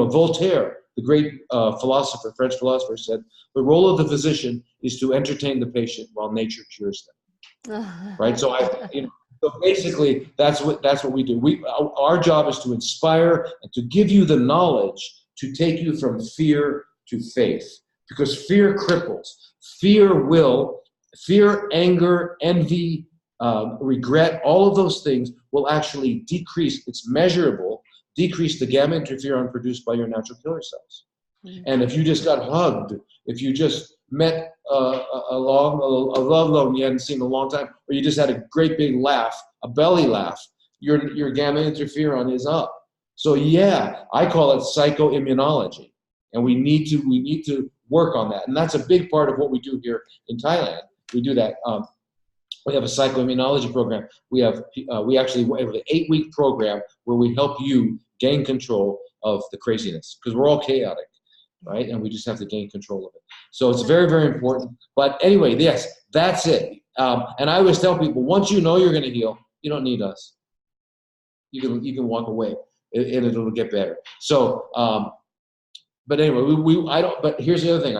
Voltaire, the great French philosopher, said, the role of the physician is to entertain the patient while nature cures them. Right? So so basically that's what we do. Our job is to inspire and to give you the knowledge to take you from fear to faith, because fear cripples. Fear, anger, envy, regret, all of those things will actually decrease. It's measurable. Decrease the gamma interferon produced by your natural killer cells. Mm-hmm. And if you just got hugged, if you just met a loved one you hadn't seen in a long time, or you just had a great big laugh, a belly laugh, your gamma interferon is up. So yeah, I call it psychoimmunology, and we need to work on that, and that's a big part of what we do here in Thailand. We do that. We have a psychoimmunology program. We actually have an 8-week program where we help you gain control of the craziness, because we're all chaotic, right? And we just have to gain control of it. So it's very, very important. But anyway, yes, that's it. And I always tell people, once you know you're going to heal, you don't need us. You can walk away, and it'll get better. So, but anyway, I don't. But here's the other thing.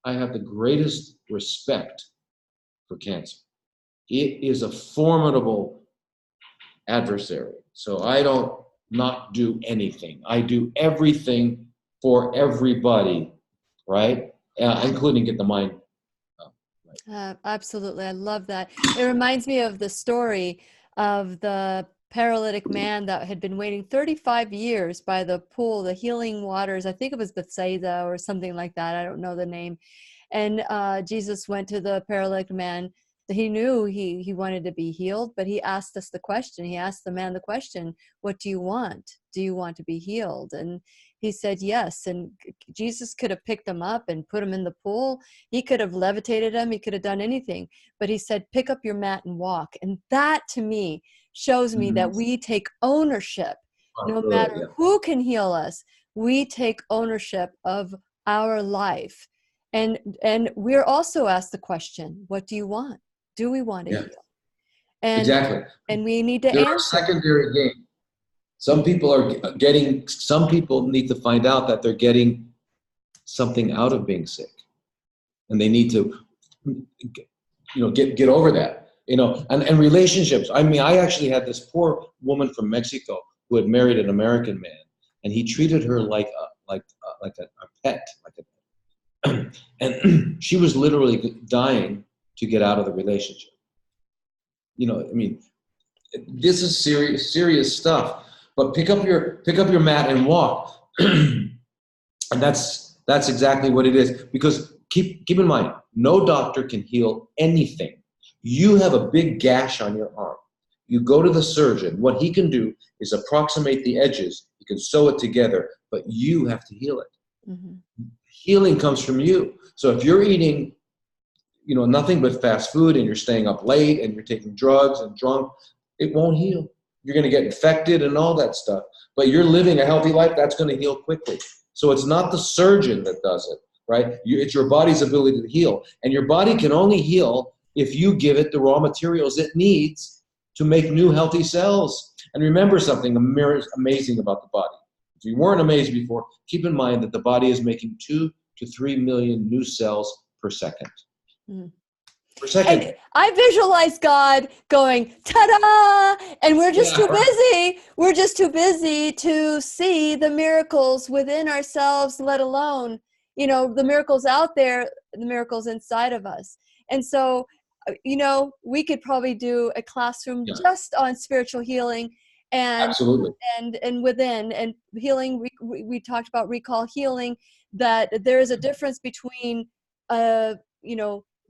I have the greatest respect for cancer. It is a formidable adversary. So I don't not do anything. I do everything for everybody, right? Including get the mind right. Absolutely. I love that. It reminds me of the story of the paralytic man that had been waiting 35 years by the pool, the healing waters. I think it was Bethsaida or something like that. I don't know the name. And Jesus went to the paralytic man. He knew he wanted to be healed, but he asked us the question. He asked the man the question, "What do you want? Do you want to be healed?" And he said yes. And Jesus could have picked him up and put him in the pool. He could have levitated him. He could have done anything. But he said, "Pick up your mat and walk." And that to me shows me that we take ownership. No matter who can heal us, we take ownership of our life. And we're also asked the question, what do you want? Do we want to heal? And, exactly. and we need to There are answer. secondary gains. Some people need to find out that they're getting something out of being sick. And they need to, get over that, and relationships. I mean, I actually had this poor woman from Mexico who had married an American man, and he treated her like a pet, and she was literally dying to get out of the relationship. I mean, this is serious stuff. But pick up your mat and walk, and that's exactly what it is. Because keep in mind, no doctor can heal anything. You have a big gash on your arm. You go to the surgeon. What he can do is approximate the edges. He can sew it together, but you have to heal it. Mm-hmm. Healing comes from you. So if you're eating, nothing but fast food, and you're staying up late, and you're taking drugs and drunk, it won't heal. You're going to get infected and all that stuff. But you're living a healthy life, that's going to heal quickly. So it's not the surgeon that does it, right? It's your body's ability to heal. And your body can only heal if you give it the raw materials it needs to make new healthy cells. And remember something amazing about the body. If you weren't amazed before, keep in mind that the body is making 2 to 3 million new cells per second. Mm. Per second. And I visualize God going, ta-da! And we're just too busy. We're just too busy to see the miracles within ourselves, let alone, the miracles out there, the miracles inside of us. And so, we could probably do a classroom just on spiritual healing and absolutely. and within and healing. We talked about recall healing, that there is a difference between,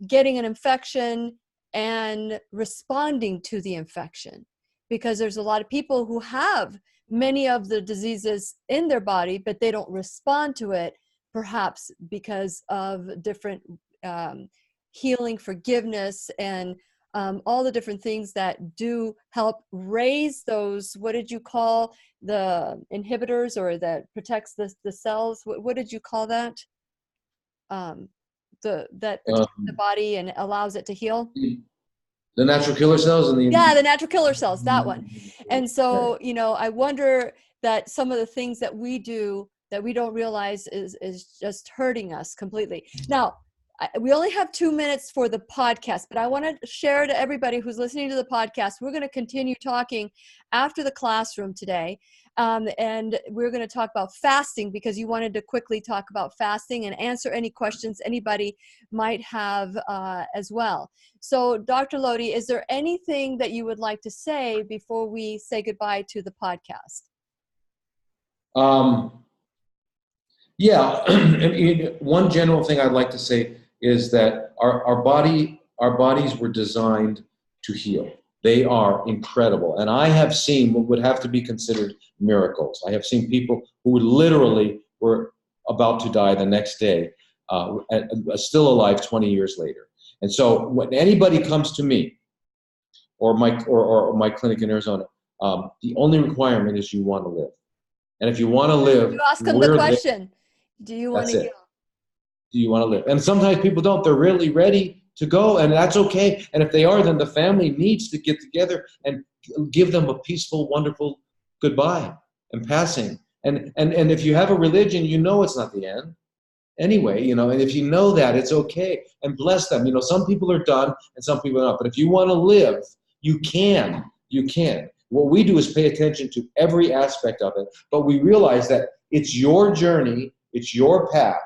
getting an infection and responding to the infection, because there's a lot of people who have many of the diseases in their body, but they don't respond to it, perhaps because of different healing, forgiveness, and all the different things that do help raise those, what did you call the inhibitors, or that protects the cells? What did you call that? That protects the body and allows it to heal? The natural killer cells? The natural killer cells, that one. And so, I wonder that some of the things that we do that we don't realize is just hurting us completely. Now, we only have 2 minutes for the podcast, but I want to share to everybody who's listening to the podcast, we're going to continue talking after the classroom today. And we're going to talk about fasting, because you wanted to quickly talk about fasting and answer any questions anybody might have as well. So, Dr. Lodi, is there anything that you would like to say before we say goodbye to the podcast? One general thing I'd like to say is that our bodies were designed to heal. They are incredible. And I have seen what would have to be considered miracles. I have seen people who literally were about to die the next day, still alive 20 years later. And so when anybody comes to me or my clinic in Arizona, the only requirement is you want to live. And if you want to live, you ask them the question, do you want to heal? Do you want to live? And sometimes people don't. They're really ready to go, and that's okay. And if they are, then the family needs to get together and give them a peaceful, wonderful goodbye and passing. And if you have a religion, it's not the end. Anyway, and if you know that, it's okay. And bless them. Some people are done and some people are not. But if you want to live, you can. You can. What we do is pay attention to every aspect of it, but we realize that it's your journey, it's your path.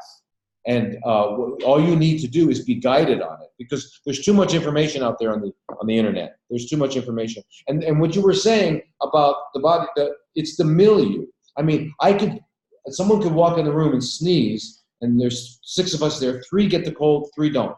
And all you need to do is be guided on it, because there's too much information out there on the internet. There's too much information. And what you were saying about the body, it's the milieu. I mean, someone could walk in the room and sneeze, and there's 6 of us there. 3 get the cold, 3 don't.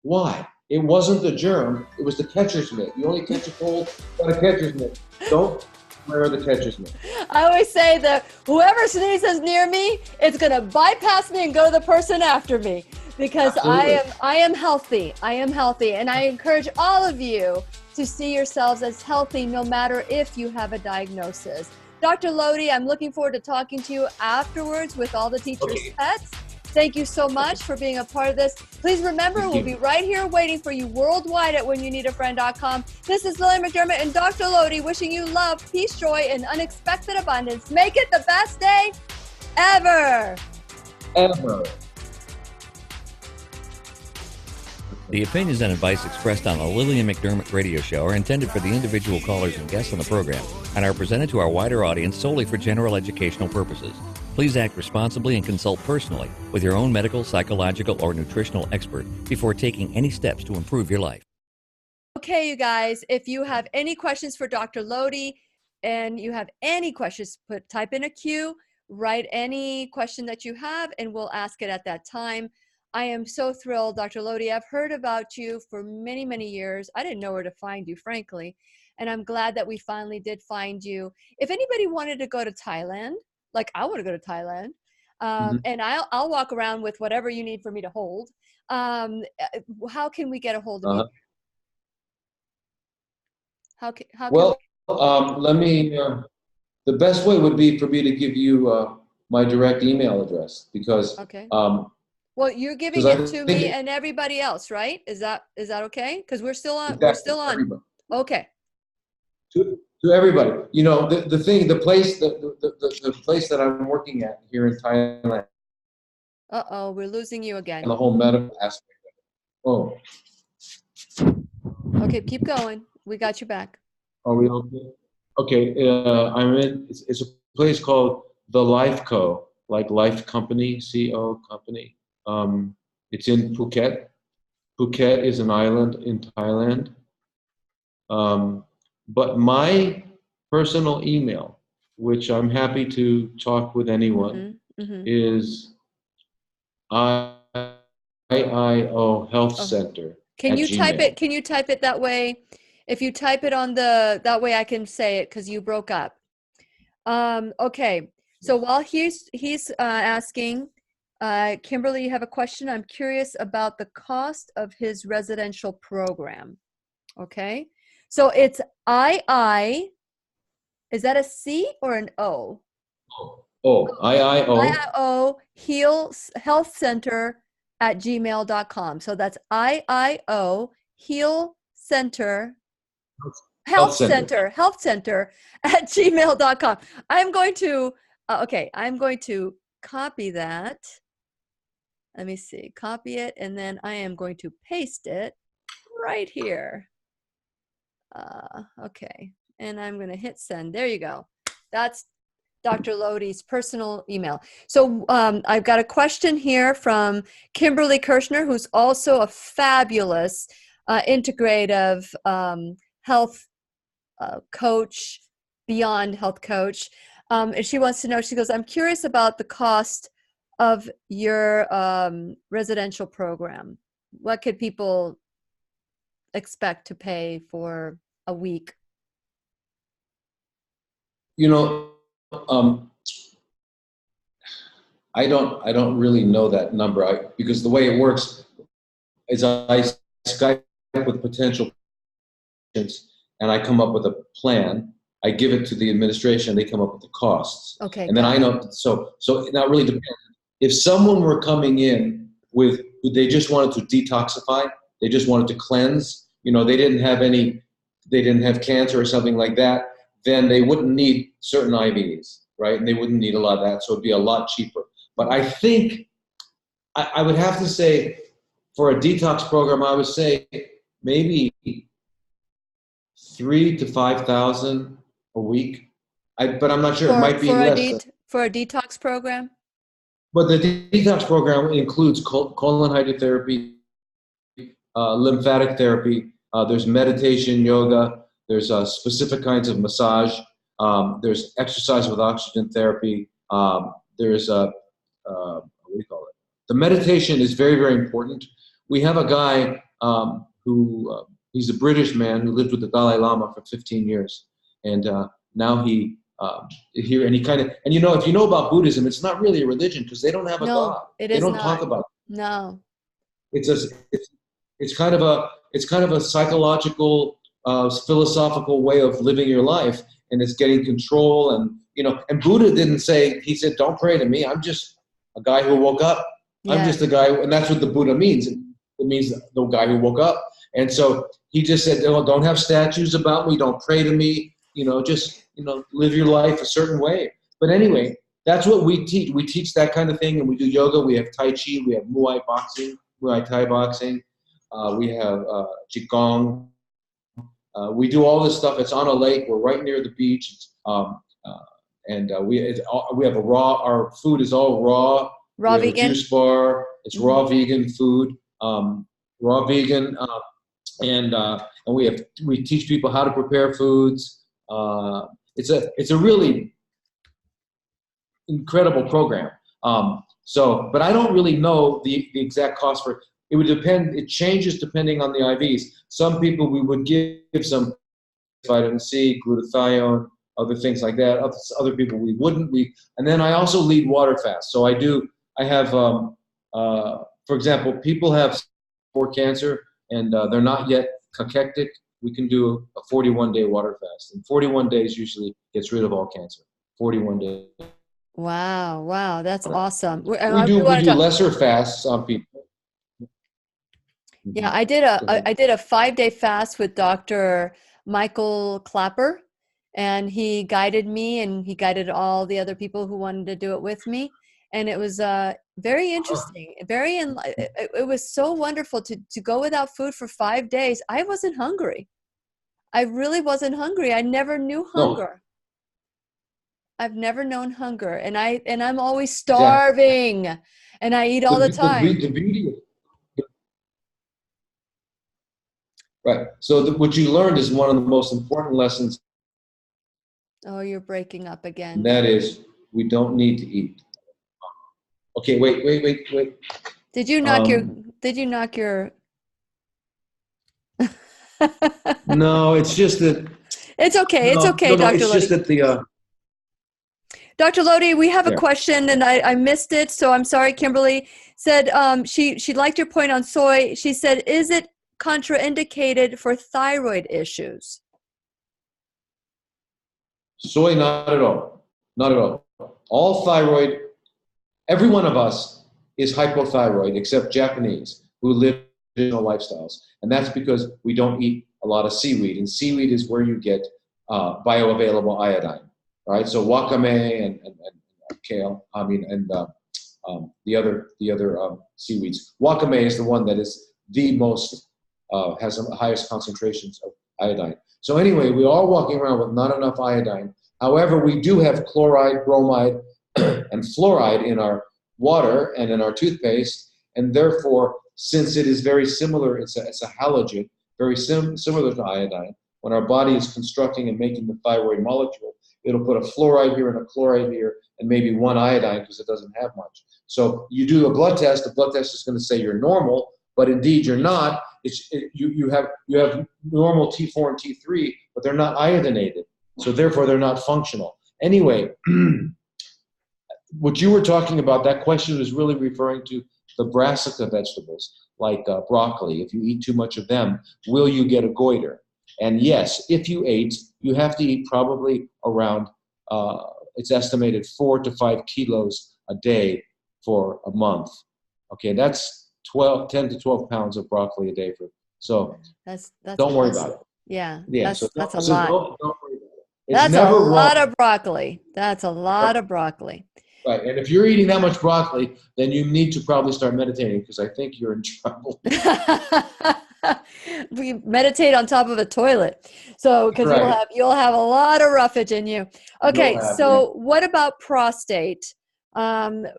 Why? It wasn't the germ. It was the catcher's mitt. You only catch a cold by the catcher's mitt. Don't wear the catcher's mitt. I always say that whoever sneezes near me, it's going to bypass me and go to the person after me, because I am healthy. I am healthy. And I encourage all of you to see yourselves as healthy, no matter if you have a diagnosis. Dr. Lodi, I'm looking forward to talking to you afterwards with all the teachers' pets. Thank you so much for being a part of this. Please remember, we'll be right here waiting for you worldwide at whenyouneedafriend.com. This is Lillian McDermott and Dr. Lodi wishing you love, peace, joy, and unexpected abundance. Make it the best day ever. Ever. The opinions and advice expressed on the Lillian McDermott radio show are intended for the individual callers and guests on the program and are presented to our wider audience solely for general educational purposes. Please act responsibly and consult personally with your own medical, psychological, or nutritional expert before taking any steps to improve your life. Okay, you guys, if you have any questions for Dr. Lodi and you have any questions, type in a Q, write any question that you have, and we'll ask it at that time. I am so thrilled, Dr. Lodi. I've heard about you for many, many years. I didn't know where to find you, frankly, and I'm glad that we finally did find you. If anybody wanted to go to Thailand, like I want to go to Thailand, and I'll walk around with whatever you need for me to hold. How can we get a hold of you? Let me, the best way would be for me to give you my direct email address because, well, you're giving it to me and everybody else, right? Is that okay? Because we're still on. Exactly, we're still on. everybody. Okay. To everybody, you know, the place that I'm working at here in Thailand. We're losing you again. And the whole medical aspect of it. Oh. Okay, keep going. We got you back. Are we okay? Okay, I'm in. It's a place called the Life Co, like Life Company, CO Company. It's in Phuket. Phuket is an island in Thailand. But my personal email, which I'm happy to talk with anyone, is IIO Health Center. Can you type it? Can you type it that way? If you type it on that way I can say it because you broke up. Okay. So while he's asking, Kimberly, you have a question. I'm curious about the cost of his residential program. Okay. So it's II, is that a C or an O? IIO Health Center at gmail.com. So that's IIO Health Center at gmail.com. I'm going to copy that. Let me see, copy it, and then I am going to paste it right here. Okay, and I'm going to hit send. There you go. That's Dr. Lodi's personal email. So I've got a question here from Kimberly Kirshner, who's also a fabulous integrative health coach, beyond health coach. And she wants to know, she goes, I'm curious about the cost of your residential program. What could people expect to pay for a week? You know, I don't really know that number because the way it works is I Skype with potential patients and I come up with a plan. I give it to the administration. They come up with the costs. Okay. And then I know. So it not really depends. If someone were coming in with they just wanted to detoxify, they just wanted to cleanse. You know, they didn't have cancer or something like that. Then they wouldn't need certain IVs, right? And they wouldn't need a lot of that. So it'd be a lot cheaper. But I think I would have to say for a detox program, I would say maybe 3,000 to 5,000 a week. But I'm not sure. It might be less. For a detox program? But the detox program includes colon hydrotherapy, lymphatic therapy. There's meditation, yoga. There's specific kinds of massage. There's exercise with oxygen therapy. There's what do you call it? The meditation is very, very important. We have a guy who he's a British man who lived with the Dalai Lama for 15 years, and now he here and he kind of you know, if you know about Buddhism, it's not really a religion because they don't have a God. They don't talk about it. No. It's kind of a psychological, philosophical way of living your life, and it's getting control. And you know, and Buddha didn't say, he said, "Don't pray to me. I'm just a guy who woke up. I'm Yeah. just the guy, and that's what the Buddha means. It means the guy who woke up. And so he just said, oh, don't have statues about me, don't pray to me, just live your life a certain way. But anyway, that's what we teach. We teach that kind of thing, and we do yoga. We have Tai Chi, we have Muay Thai boxing, we have Qigong. We do all this stuff. It's on a lake. We're right near the beach. We have our food is all raw. Raw we have vegan? a juice bar. It's Mm-hmm. raw vegan food, raw vegan. And we teach people how to prepare foods. It's a really incredible program. But I don't really know the exact cost for it. It would depend. It changes depending on the IVs. Some people we would give some vitamin C, glutathione, other things like that. Other people we wouldn't. And then I also lead water fast. So I have, for example, people have cancer and they're not yet cachectic. We can do a 41-day water fast. And 41 days usually gets rid of all cancer. 41 days. Wow, that's awesome. We do lesser fasts on people. Yeah, I did a 5-day fast with Dr. Michael Clapper, and he guided me, and he guided all the other people who wanted to do it with me, and it was very interesting. It was so wonderful to go without food for 5 days. I wasn't hungry. I really wasn't hungry. I never knew hunger. No. I've never known hunger, and I'm always starving, and I eat all the time. The beauty of right. So what you learned is one of the most important lessons. Oh, you're breaking up again. And that is, we don't need to eat. Okay, wait. Did you knock your? No, it's just that. It's okay. It's okay, no, Dr. it's Lodi. just that the. Dr. Lodi, we have a question, and I missed it, so I'm sorry. Kimberly said she liked your point on soy. She said, is it contraindicated for thyroid issues? Soy, not at all. Not at all. All thyroid, every one of us is hypothyroid except Japanese who live traditional lifestyles. And that's because we don't eat a lot of seaweed. And seaweed is where you get bioavailable iodine. Right? So wakame and kale, the other seaweeds. Wakame is the one that is the most, has the highest concentrations of iodine. So anyway, we're all walking around with not enough iodine. However, we do have chloride, bromide, and fluoride in our water and in our toothpaste. And therefore, since it is very similar, it's a halogen, very similar to iodine. When our body is constructing and making the thyroid molecule, it'll put a fluoride here and a chloride here and maybe one iodine because it doesn't have much. So you do a blood test, the blood test is going to say you're normal, but indeed you're not. You have normal T4 and T3, but they're not iodinated. So therefore they're not functional. Anyway, what you were talking about, that question was really referring to the brassica vegetables, like broccoli. If you eat too much of them, will you get a goiter? And yes, if you have to eat probably around, it's estimated 4 to 5 kilos a day for a month. Okay, that's 10 to 12 pounds of broccoli a day. That's don't worry about it. Yeah, that's a lot. Don't worry about it. That's a lot of broccoli. That's a lot of broccoli. Right, and if you're eating that much broccoli, then you need to probably start meditating because I think you're in trouble. We meditate on top of a toilet, so because you'll have a lot of roughage in you. Okay, what about prostate?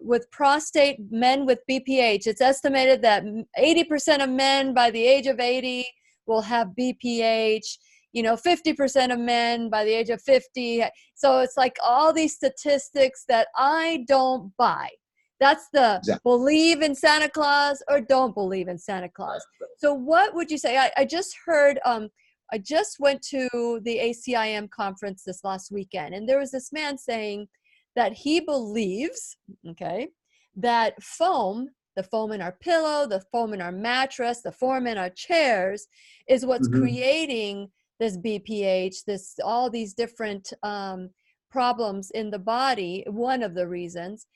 With prostate, men with BPH, it's estimated that 80% of men by the age of 80 will have BPH. 50% of men by the age of 50. So it's like all these statistics that I don't buy. That's the believe in Santa Claus or don't believe in Santa Claus. So what would you say? I just heard, I just went to the ACIM conference this last weekend, and there was this man saying that he believes, that the foam in our pillow, the foam in our mattress, the foam in our chairs is what's creating this BPH, all these different problems in the body, one of the reasons.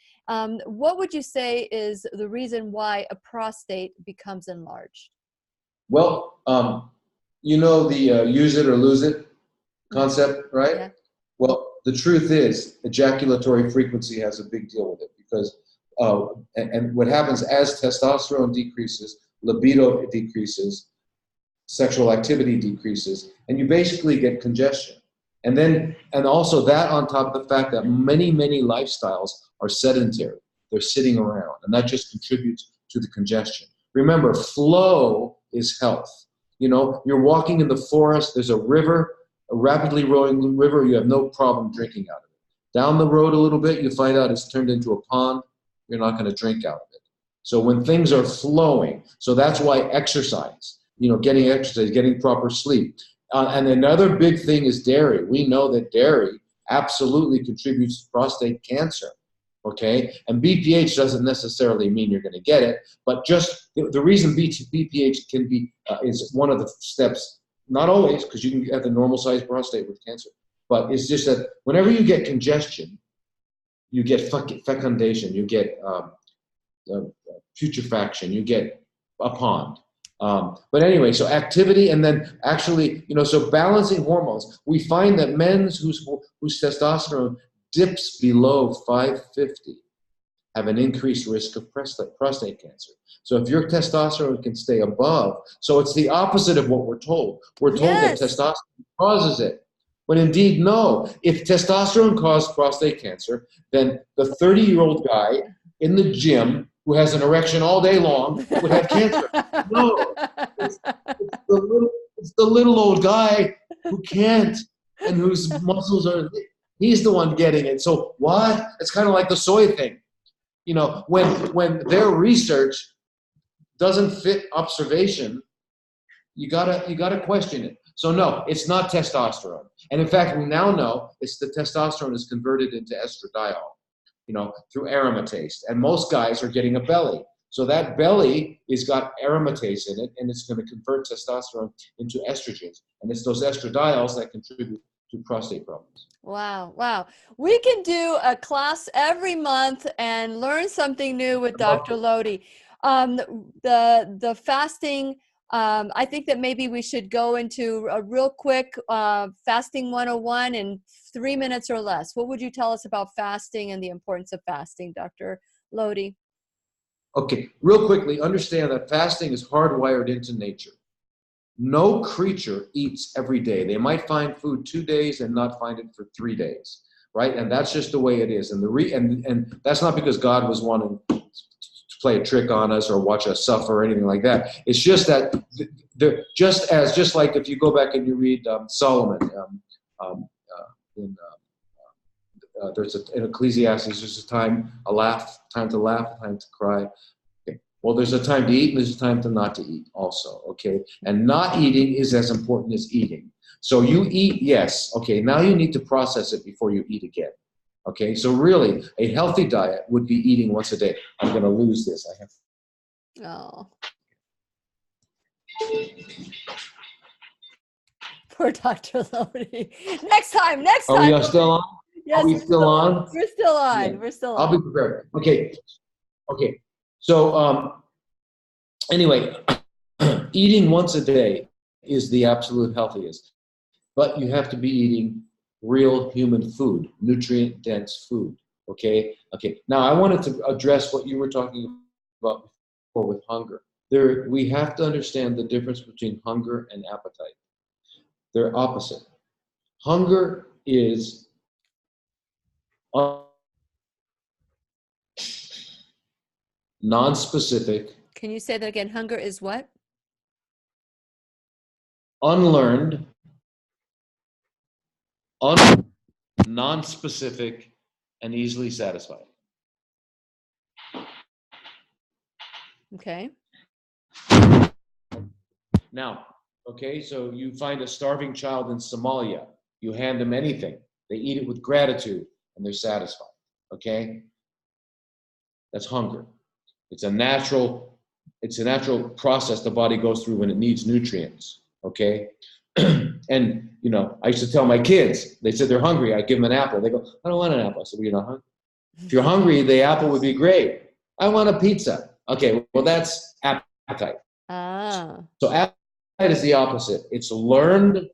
What would you say is the reason why a prostate becomes enlarged? Well, you know the use it or lose it concept, right? Yeah. Well, the truth is ejaculatory frequency has a big deal with it because, and what happens as testosterone decreases, libido decreases, sexual activity decreases, and you basically get congestion. And also that on top of the fact that many, many lifestyles are sedentary. They're sitting around, and that just contributes to the congestion. Remember, flow is health. You know, you're walking in the forest, there's a river, a rapidly rolling river, you have no problem drinking out of it. Down the road a little bit, you find out it's turned into a pond, you're not going to drink out of it. So when things are flowing, so that's why exercise, you know, getting exercise, getting proper sleep. And another big thing is dairy. We know that dairy absolutely contributes to prostate cancer. Okay, and BPH doesn't necessarily mean you're going to get it, but just the reason BPH can be is one of the steps, not always, because you can have the normal sized prostate with cancer, but it's just that whenever you get congestion, you get fecundation, you get putrefaction, you get a pond. But anyway, so activity, and then actually, you know, so balancing hormones. We find that men whose testosterone dips below 550 have an increased risk of prostate cancer. So if your testosterone can stay above, so it's the opposite of what we're told. We're told that testosterone causes it. But indeed, no. If testosterone caused prostate cancer, then the 30-year-old guy in the gym who has an erection all day long would have cancer. No, it's the little old guy who can't and whose muscles are, he's the one getting it. So what? It's kind of like the soy thing. You know, when their research doesn't fit observation, you gotta question it. So no, it's not testosterone. And in fact, we now know it's the testosterone is converted into estradiol, you know, through aromatase. And most guys are getting a belly. So that belly has got aromatase in it, and it's going to convert testosterone into estrogens. And it's those estradiols that contribute to prostate problems. Wow. Wow. We can do a class every month and learn something new with Dr. Lodi. The fasting, I think that maybe we should go into a real quick fasting 101 in 3 minutes or less. What would you tell us about fasting and the importance of fasting, Dr. Lodi? Okay, real quickly, understand that fasting is hardwired into nature. No creature eats every day. They might find food 2 days and not find it for 3 days, right? And that's just the way it is. And and that's not because God was wanting to play a trick on us or watch us suffer or anything like that. It's just that they're just like if you go back and you read Solomon in Ecclesiastes, there's a time to laugh, time to cry. Okay. Well, there's a time to eat and there's a time to not to eat also, okay? And not eating is as important as eating. So you eat, yes, okay, now you need to process it before you eat again, okay? So really, a healthy diet would be eating once a day. I'm going to lose this. Oh. Poor Dr. Lodi. Next time. Are we still on? Yes, are we still on? We're still on. Yeah. We're still on. I'll be prepared. Okay. So anyway, eating once a day is the absolute healthiest, but you have to be eating real human food, nutrient-dense food. Okay. Now I wanted to address what you were talking about before with hunger. We have to understand the difference between hunger and appetite. They're opposite. Hunger is non-specific. Can you say that again? Hunger is what? Unlearned, non-specific, and easily satisfied. Okay. Now, okay, so you find a starving child in Somalia. You hand them anything. They eat it with gratitude, and they're satisfied. Okay? That's hunger. It's a natural process the body goes through when it needs nutrients. Okay? And, you know, I used to tell my kids, they said they're hungry. I give them an apple. They go, I don't want an apple. I said, well, you're not hungry. If you're hungry, the apple would be great. I want a pizza. Okay, well, that's appetite. Ah. So appetite is the opposite. It's learned,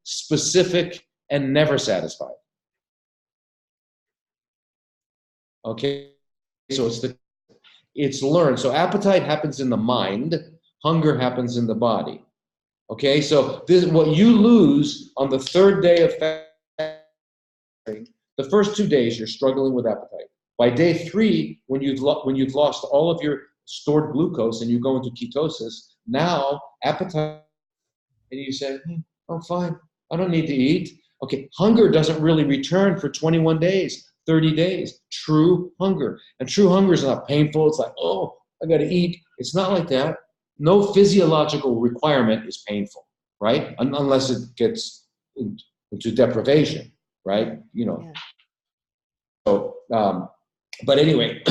specific, and never satisfied. Okay, so it's learned. So appetite happens in the mind, hunger happens in the body. Okay, so this is what you lose on the third day of fasting. The first 2 days, you're struggling with appetite. By day 3, when you've lost all of your stored glucose and you go into ketosis, now appetite, and you say, I'm fine, I don't need to eat. Okay, hunger doesn't really return for 21 days, 30 days, true hunger. And true hunger is not painful. It's like, oh, I got to eat. It's not like that. No physiological requirement is painful, right? Unless it gets into deprivation, right? You know. Yeah. So, but anyway,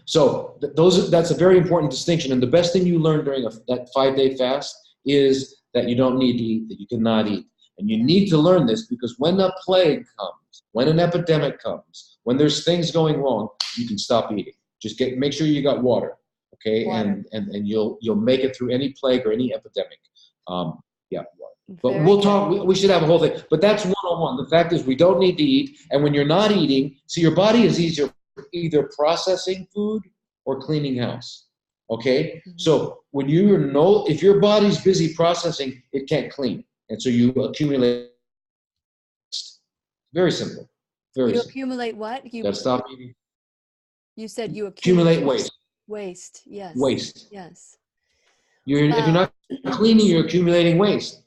so that's a very important distinction. And the best thing you learn during that 5-day fast is that you don't need to eat, that you cannot eat. And you need to learn this because when a plague comes, when an epidemic comes, when there's things going wrong, you can stop eating. Just make sure you got water, okay? Water. And you'll make it through any plague or any epidemic. Yeah. But Very we'll good. talk. We should have a whole thing. But that's 101. The fact is, we don't need to eat. And when you're not eating, so your body is either processing food or cleaning house. Okay. Mm-hmm. So when if your body's busy processing, it can't clean, and so you accumulate. Very simple. Very You simple. accumulate what? You gotta stop eating. You said you Accumulate waste. Waste. Yes. Waste. Yes. If you're not cleaning, you're accumulating waste.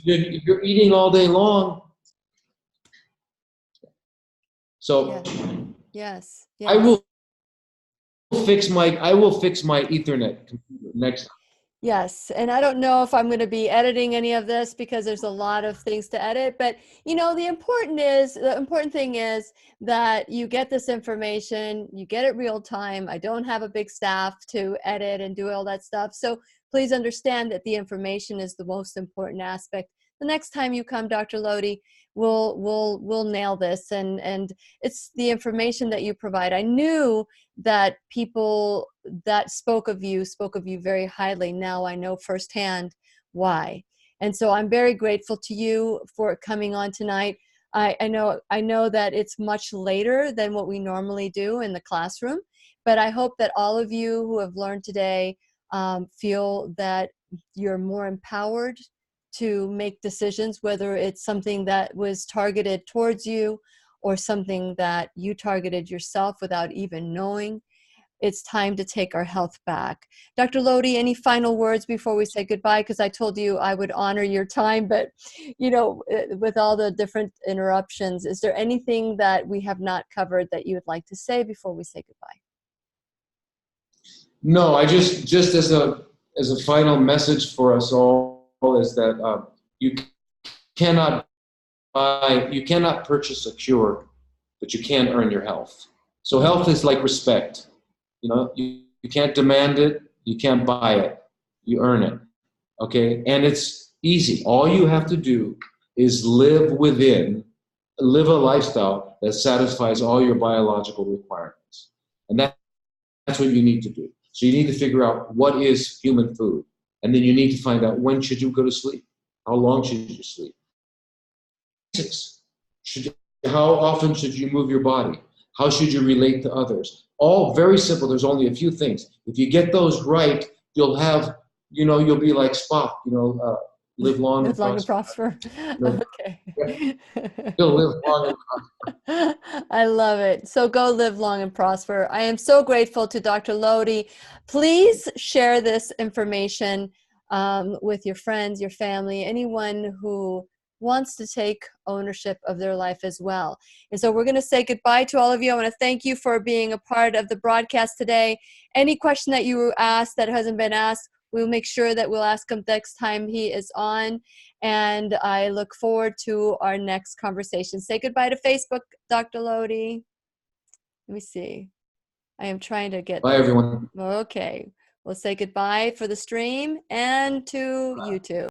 If you're eating all day long, so yes. I will fix my Ethernet computer next time. Yes, and I don't know if I'm going to be editing any of this because there's a lot of things to edit, but the important thing is that you get this information, you get it real time. I don't have a big staff to edit and do all that stuff. So please understand that the information is the most important aspect. The next time you come, Dr. Lodi, we'll nail this, and it's the information that you provide. I knew that people that spoke of you very highly. Now I know firsthand why. And so I'm very grateful to you for coming on tonight. I know that it's much later than what we normally do in the classroom, but I hope that all of you who have learned today feel that you're more empowered to make decisions, whether it's something that was targeted towards you or something that you targeted yourself without even knowing. It's time to take our health back. Dr. Lodi, any final words before we say goodbye? Because I told you I would honor your time, but with all the different interruptions, is there anything that we have not covered that you would like to say before we say goodbye? No, I just as a final message for us all is that you cannot purchase a cure, but you can earn your health. So health is like respect. You can't demand it, you can't buy it, you earn it. Okay, and it's easy. All you have to do is live a lifestyle that satisfies all your biological requirements, and that's what you need to do. So you need to figure out what is human food. And then you need to find out when should you go to sleep? How long should you sleep? How often should you move your body? How should you relate to others? All very simple. There's only a few things. If you get those right, you'll be like Spock, live long and prosper. Okay. You'll live long and prosper. I love it. So go live long and prosper. I am so grateful to Dr. Lodi. Please share this information with your friends, your family, anyone who wants to take ownership of their life as well. And so we're going to say goodbye to all of you. I want to thank you for being a part of the broadcast today. Any question that you asked that hasn't been asked, we'll make sure that we'll ask him next time he is on. And I look forward to our next conversation. Say goodbye to Facebook, Dr. Lodi. Let me see. I am trying to get... Bye, everyone. Okay. We'll say goodbye for the stream and to YouTube.